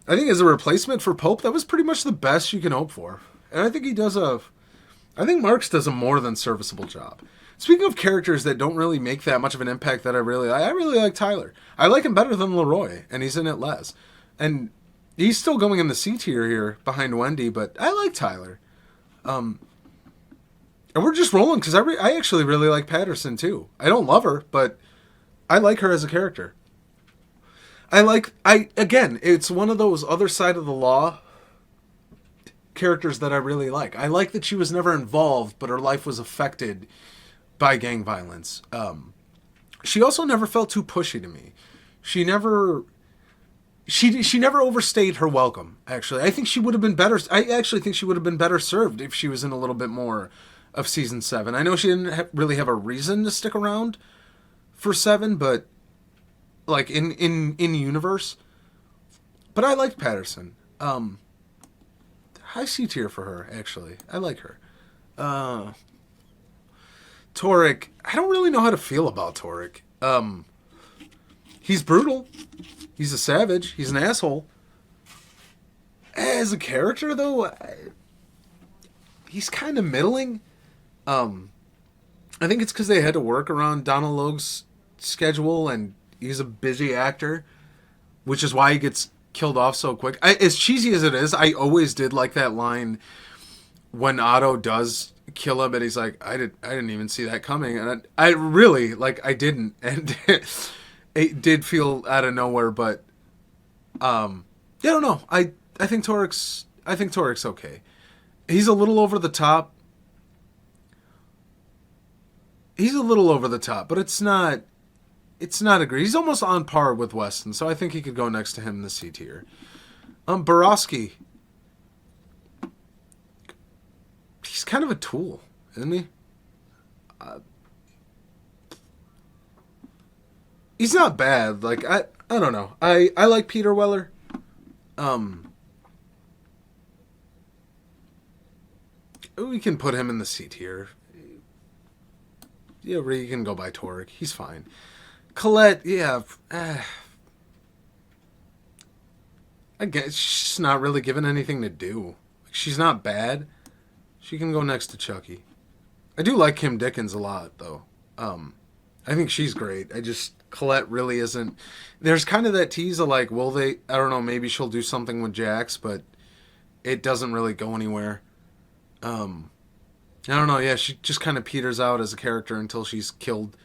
A: I think as a replacement for Pope, that was pretty much the best you can hope for. And I think I think Marks does a more than serviceable job. Speaking of characters that don't really make that much of an impact that I really like Tyler. I like him better than Leroy, and he's in it less. And he's still going in the C tier here behind Wendy, but I like Tyler. And we're just rolling because I actually really like Patterson too. I don't love her, but I like her as a character. Again, it's one of those other side of the law characters that I really like. I like that she was never involved, but her life was affected by gang violence. She also never felt too pushy to me. She never overstayed her welcome, actually. I think she would have been better. I actually think she would have been better served if she was in a little bit more of season 7. I know she didn't really have a reason to stick around for 7, but like in universe. But I liked Patterson. High C tier for her, actually. I like her. Torek, I don't really know how to feel about Torek. He's brutal. He's a savage. He's an asshole. As a character, though, he's kind of middling. I think it's because they had to work around Donald Logue's schedule, and he's a busy actor, which is why he gets killed off so quick. As cheesy as it is, I always did like that line when Otto does kill him, and he's like, I didn't even see that coming, and I really, like, I didn't, and it did feel out of nowhere, but yeah, I don't know. I think Torek's okay. He's a little over the top. But it's not agree. He's almost on par with Weston, so I think he could go next to him in the C tier. Borowski. He's kind of a tool, isn't he? He's not bad. Like, I don't know. I like Peter Weller. We can put him in the C tier. Yeah, you can go by Torek. He's fine. Colette, yeah. I guess she's not really given anything to do. She's not bad. She can go next to Chucky. I do like Kim Dickens a lot, though. I think she's great. Colette really isn't. There's kind of that tease of like, will they? I don't know. Maybe she'll do something with Jax, but it doesn't really go anywhere. I don't know. Yeah, she just kind of peters out as a character until she's killed.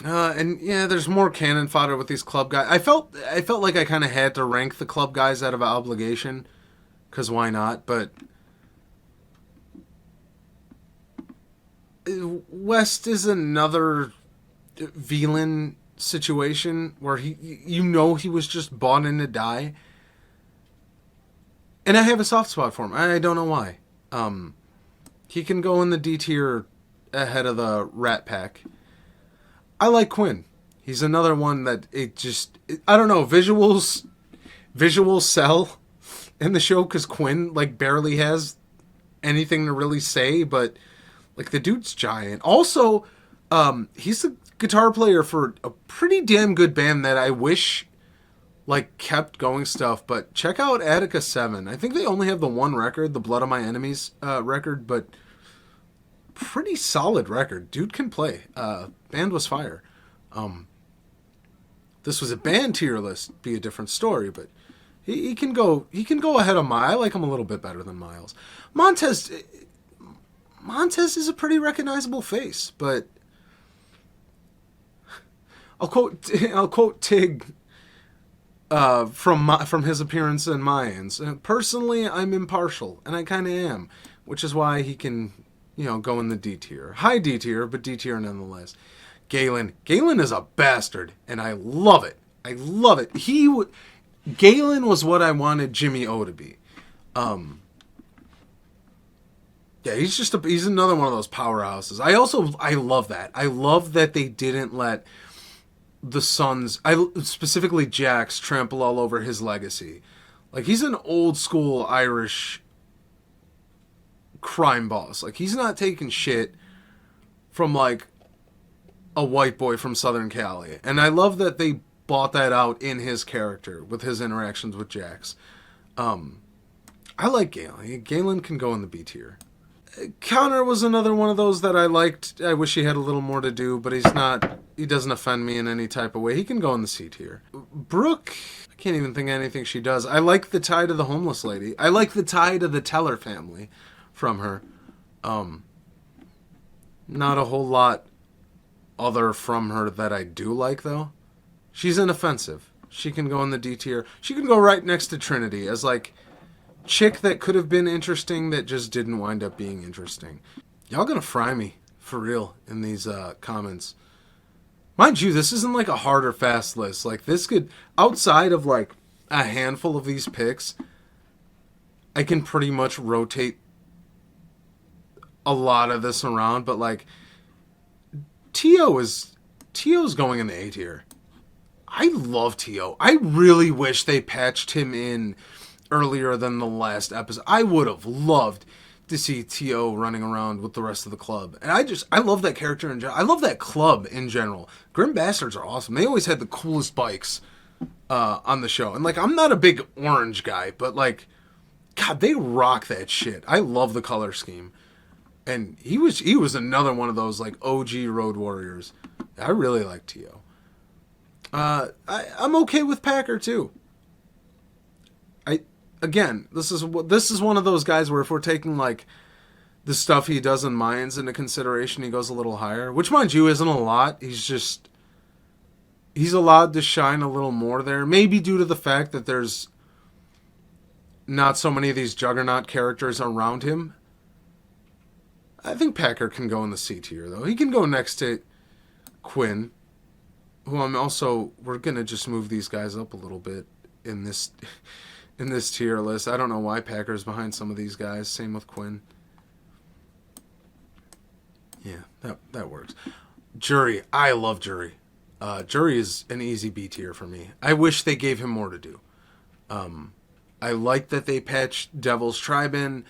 A: And yeah, there's more cannon fodder with these club guys. I felt like I kind of had to rank the club guys out of obligation, because why not? But West is another villain situation where he was just bought in to die. And I have a soft spot for him. I don't know why. He can go in the D tier ahead of the Rat Pack. I like Quinn. He's another one that I don't know, visuals sell in the show because Quinn like barely has anything to really say, but like the dude's giant. Also, he's the guitar player for a pretty damn good band that I wish like kept going stuff, but check out Attica 7. I think they only have the one record, the Blood of My Enemies record, but pretty solid record. Dude can play. Band was fire. this was a band tier list, be a different story, but he can go ahead of Miles. I like him a little bit better than Miles. Montez is a pretty recognizable face, but I'll quote Tig from his appearance in Mayans. Personally, I'm impartial, and I kind of am, which is why he can, go in the D tier. High D tier, but D tier nonetheless. Galen is a bastard, and I love it. I love it. Galen was what I wanted Jimmy O to be. Yeah, he's another one of those powerhouses. I love that. I love that they didn't let the Sons, specifically Jax, trample all over his legacy. Like, he's an old school Irish crime boss. Like, he's not taking shit from, like, a white boy from Southern Cali. And I love that they bought that out in his character with his interactions with Jax. I like Galen. Galen can go in the B tier. Connor was another one of those that I liked. I wish he had a little more to do, but he doesn't offend me in any type of way. He can go in the C tier. Brooke, I can't even think of anything she does. I like the tie to the homeless lady. I like the tie to the Teller family from her. Not a whole lot other from her that I do like, though. She's inoffensive. She can go in the D tier. She can go right next to Trinity as, like, chick that could have been interesting that just didn't wind up being interesting. Y'all gonna fry me for real in these comments. Mind you, this isn't like a hard or fast list. Like, this could, outside of like a handful of these picks, I can pretty much rotate a lot of this around. But like, T.O.'s going in the A tier. I love T.O. I really wish they patched him in earlier than the last episode. I would have loved to see T.O. running around with the rest of the club. And I love that character in general. I love that club in general. Grim Bastards are awesome. They always had the coolest bikes on the show. And like, I'm not a big orange guy, but like, God, they rock that shit. I love the color scheme. And he was another one of those like OG Road Warriors. I really like T.O. I'm okay with Packer too. Again, this is one of those guys where if we're taking like the stuff he does in Mayans into consideration, he goes a little higher. Which, mind you, isn't a lot. He's allowed to shine a little more there. Maybe due to the fact that there's not so many of these juggernaut characters around him. I think Packer can go in the C tier though. He can go next to Quinn, who we're gonna just move these guys up a little bit in this tier list. I don't know why Packer's behind some of these guys. Same with Quinn. Yeah, that works. Jury. I love Jury. Jury is an easy B tier for me. I wish they gave him more to do. I like that they patched Devil's Tribe in.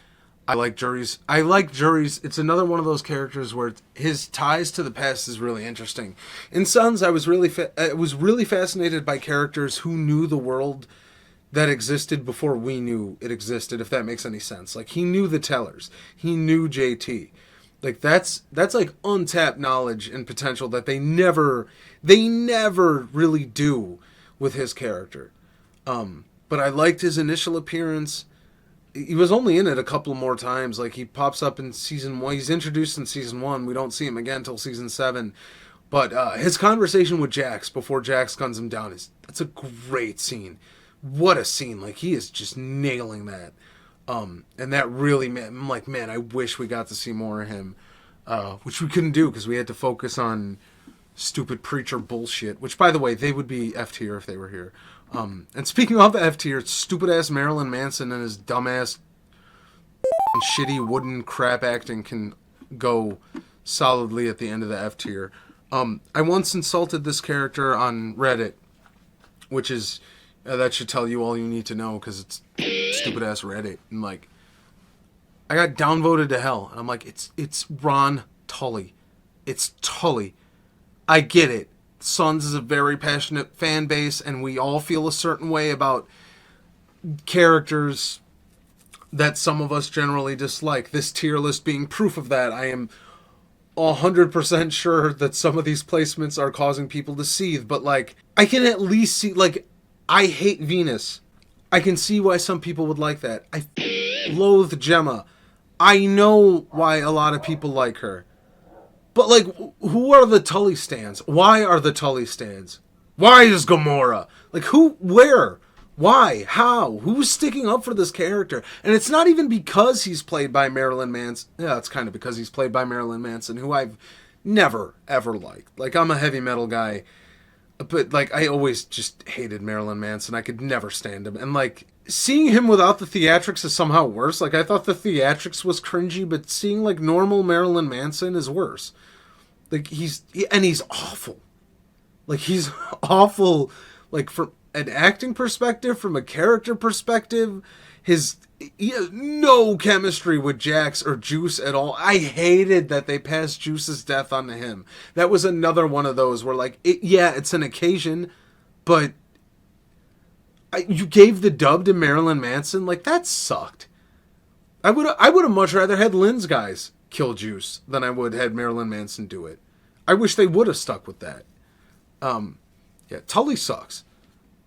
A: I like Jury's. It's another one of those characters where his ties to the past is really interesting. In Sons, I was really fascinated by characters who knew the world that existed before we knew it existed, if that makes any sense. Like, he knew the Tellers. He knew JT. Like, that's like untapped knowledge and potential that they never really do with his character. But I liked his initial appearance. He was only in it a couple more times. Like, he pops up in season 1. He's introduced in season 1. We don't see him again until season 7. But his conversation with Jax before Jax guns him down that's a great scene. What a scene. Like, he is just nailing that. And that really, I'm like, man, I wish we got to see more of him. Which we couldn't do because we had to focus on stupid preacher bullshit. Which, by the way, they would be F tier if they were here. And speaking of F tier, stupid-ass Marilyn Manson and his dumbass shitty wooden crap acting can go solidly at the end of the F tier. I once insulted this character on Reddit, which is... that should tell you all you need to know, because it's stupid-ass Reddit. And, like, I got downvoted to hell. And I'm like, it's Ron Tully. It's Tully. I get it. Sons is a very passionate fan base, and we all feel a certain way about characters that some of us generally dislike. This tier list being proof of that. I am 100% sure that some of these placements are causing people to seethe, but like, I can at least see, like, I hate Venus. I can see why some people would like that. I loathe Gemma. I know why a lot of people like her. But, like, who are the Tully stands? Why are the Tully stands? Why is Gamora? Like, who, where? Why? How? Who's sticking up for this character? And it's not even because he's played by Marilyn Manson. Yeah, it's kind of because he's played by Marilyn Manson, who I've never, ever liked. Like, I'm a heavy metal guy, but, like, I always just hated Marilyn Manson. I could never stand him. And, like, seeing him without the theatrics is somehow worse. Like, I thought the theatrics was cringy, but seeing, like, normal Marilyn Manson is worse. Like, he's awful. Like, he's awful, like, from an acting perspective, from a character perspective. He has no chemistry with Jax or Juice at all. I hated that they passed Juice's death onto him. That was another one of those where, like, it's an occasion, but you gave the dub to Marilyn Manson? Like, that sucked. I would have much rather had Lynn's guys kill Juice than I would had Marilyn Manson do it. I wish they would have stuck with that. Yeah, Tully sucks.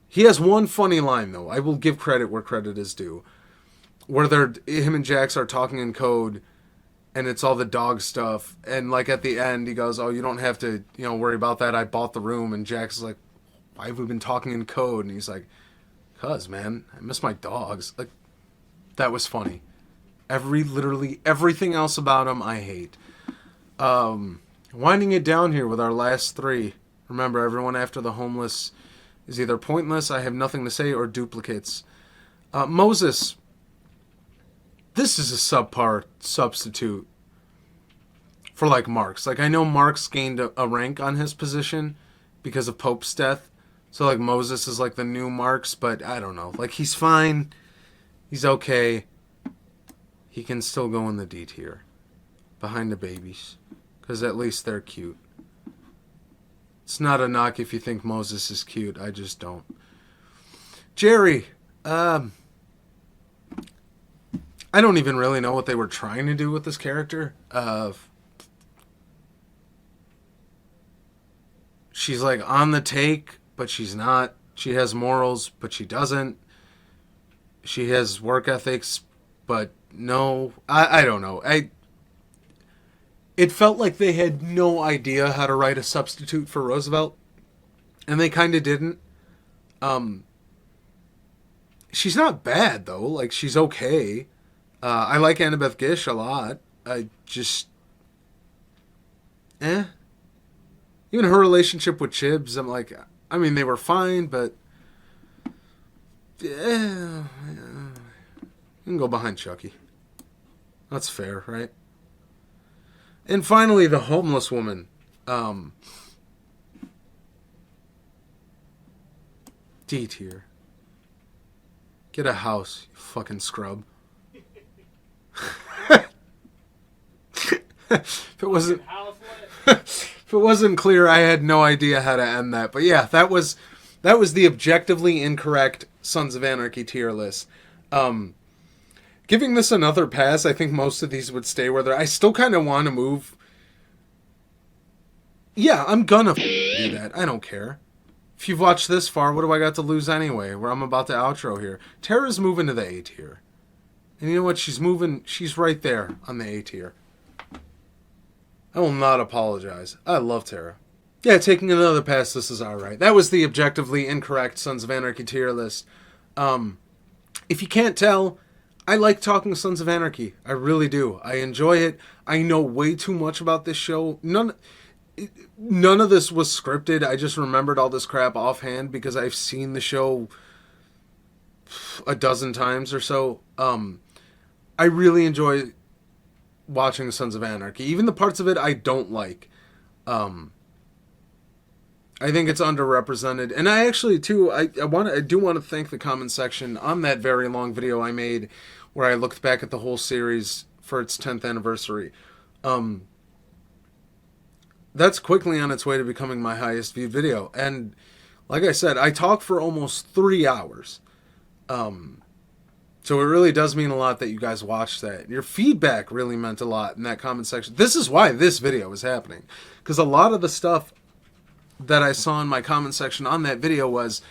A: He has one funny line, though. I will give credit where credit is due. Where him and Jax are talking in code, and it's all the dog stuff. And, like, at the end, he goes, oh, you don't have to, worry about that. I bought the room. And Jax is like, why have we been talking in code? And he's like, cuz, man, I miss my dogs. Like, that was funny. Literally everything else about him, I hate. Winding it down here with our last three. Remember, everyone after the homeless is either pointless, I have nothing to say, or duplicates. Moses. This is a subpar substitute for, like, Marks. Like, I know Marks gained a rank on his position because of Pope's death. So, like, Moses is, like, the new Marks, but I don't know. Like, he's fine. He's okay. He can still go in the D tier. Behind the babies. Because at least they're cute. It's not a knock if you think Moses is cute. I just don't. Jerry. I don't even really know what they were trying to do with this character. She's, like, on the take, but she's not. She has morals, but she doesn't. She has work ethics, but no. I don't know. It felt like they had no idea how to write a substitute for Roosevelt, and they kind of didn't. She's not bad, though. Like, she's okay. I like Annabeth Gish a lot. I just... Even her relationship with Chibs, I'm like... I mean, they were fine, but... Yeah... You can go behind Chucky. That's fair, right? And finally, the homeless woman. D tier. Get a house, you fucking scrub. If it wasn't clear, I had no idea how to end that. But yeah, that was the objectively incorrect Sons of Anarchy tier list. Giving this another pass, I think most of these would stay where they're... I still kind of want to move. Yeah, I'm gonna do that. I don't care. If you've watched this far, what do I got to lose anyway? Where I'm about to outro here. Tara's moving to the A tier. And you know what? She's right there on the A tier. I will not apologize. I love Tara. Yeah, taking another pass, this is alright. That was the objectively incorrect Sons of Anarchy tier list. If you can't tell, I like talking Sons of Anarchy. I really do. I enjoy it. I know way too much about this show. None of this was scripted. I just remembered all this crap offhand because I've seen the show a dozen times or so. I really enjoy watching Sons of Anarchy. Even the parts of it I don't like. I think it's underrepresented. And I actually, too, I do want to thank the comment section on that very long video I made where I looked back at the whole series for its 10th anniversary. That's quickly on its way to becoming my highest viewed video. And like I said, I talked for almost 3 hours. So it really does mean a lot that you guys watched that. Your feedback really meant a lot in that comment section. This is why this video is happening. Because a lot of the stuff that I saw in my comment section on that video was,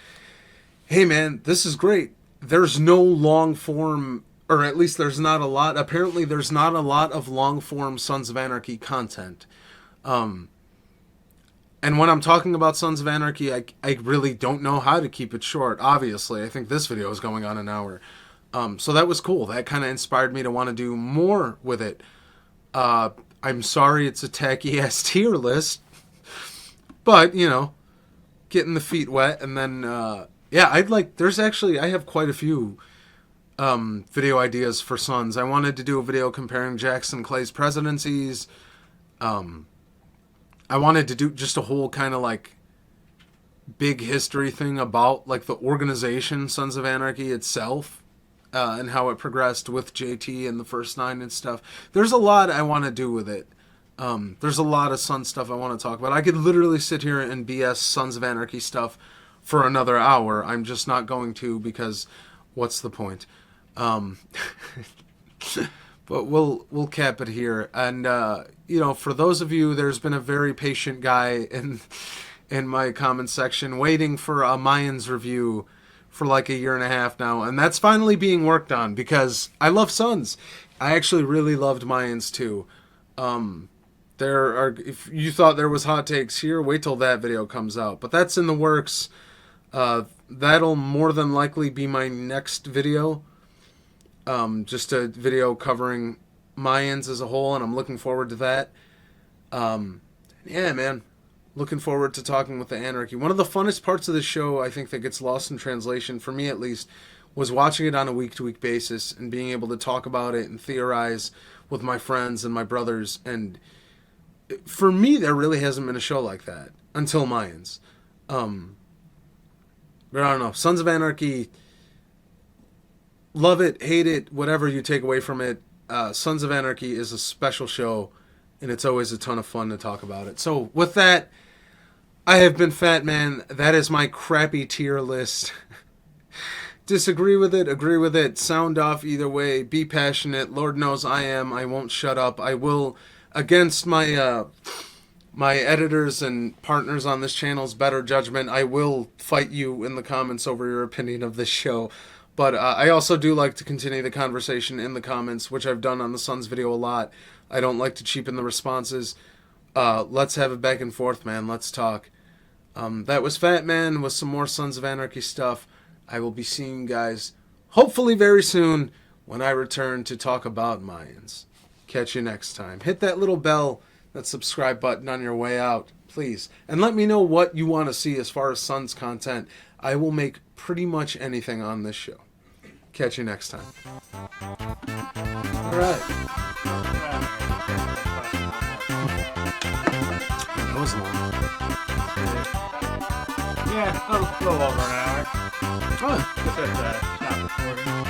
A: hey man, this is great. There's no long form, or at least there's not a lot. Apparently there's not a lot of long form Sons of Anarchy content. And when I'm talking about Sons of Anarchy, I really don't know how to keep it short, obviously. I think this video is going on an hour. So that was cool. That kind of inspired me to want to do more with it. I'm sorry it's a tacky-ass tier list. But, you know, getting the feet wet. And then, yeah, I have quite a few video ideas for Sons. I wanted to do a video comparing Jackson Clay's presidencies. I wanted to do just a whole kind of like big history thing about like the organization Sons of Anarchy itself, and how it progressed with JT and the first 9 and stuff. There's a lot I want to do with it. There's a lot of Sons stuff I want to talk about. I could literally sit here and BS Sons of Anarchy stuff for another hour. I'm just not going to, because what's the point? But we'll cap it here. And you know, for those of you, there's been a very patient guy in my comment section waiting for a Mayans review for like a year and a half now, and that's finally being worked on because I love Sons. I actually really loved Mayans too. If you thought there was hot takes here, wait till that video comes out. But that's in the works. That'll more than likely be my next video. Just a video covering Mayans as a whole, and I'm looking forward to that. Yeah, man. Looking forward to talking with the Anarchy. One of the funnest parts of the show, I think, that gets lost in translation, for me at least, was watching it on a week-to-week basis and being able to talk about it and theorize with my friends and my brothers. And for me, there really hasn't been a show like that until Mayans. But I don't know. Sons of Anarchy, love it, hate it, whatever you take away from it. Sons of Anarchy is a special show, and it's always a ton of fun to talk about it. So with that, I have been Fatman. That is my crappy tier list. Disagree with it, agree with it, sound off either way, be passionate. Lord knows I am. I won't shut up. I will, against my my editors and partners on this channel's better judgment, I will fight you in the comments over your opinion of this show. But I also do like to continue the conversation in the comments, which I've done on the Sons video a lot. I don't like to cheapen the responses. Let's have it back and forth, man. Let's talk. That was Fatman with some more Sons of Anarchy stuff. I will be seeing you guys hopefully very soon when I return to talk about Mayans. Catch you next time. Hit that little bell, that subscribe button on your way out, please. And let me know what you want to see as far as Sons content. I will make pretty much anything on this show. Catch you next time. All right. That was long.
B: Yeah, a little over an hour.
A: Oh.
B: Just stop recording.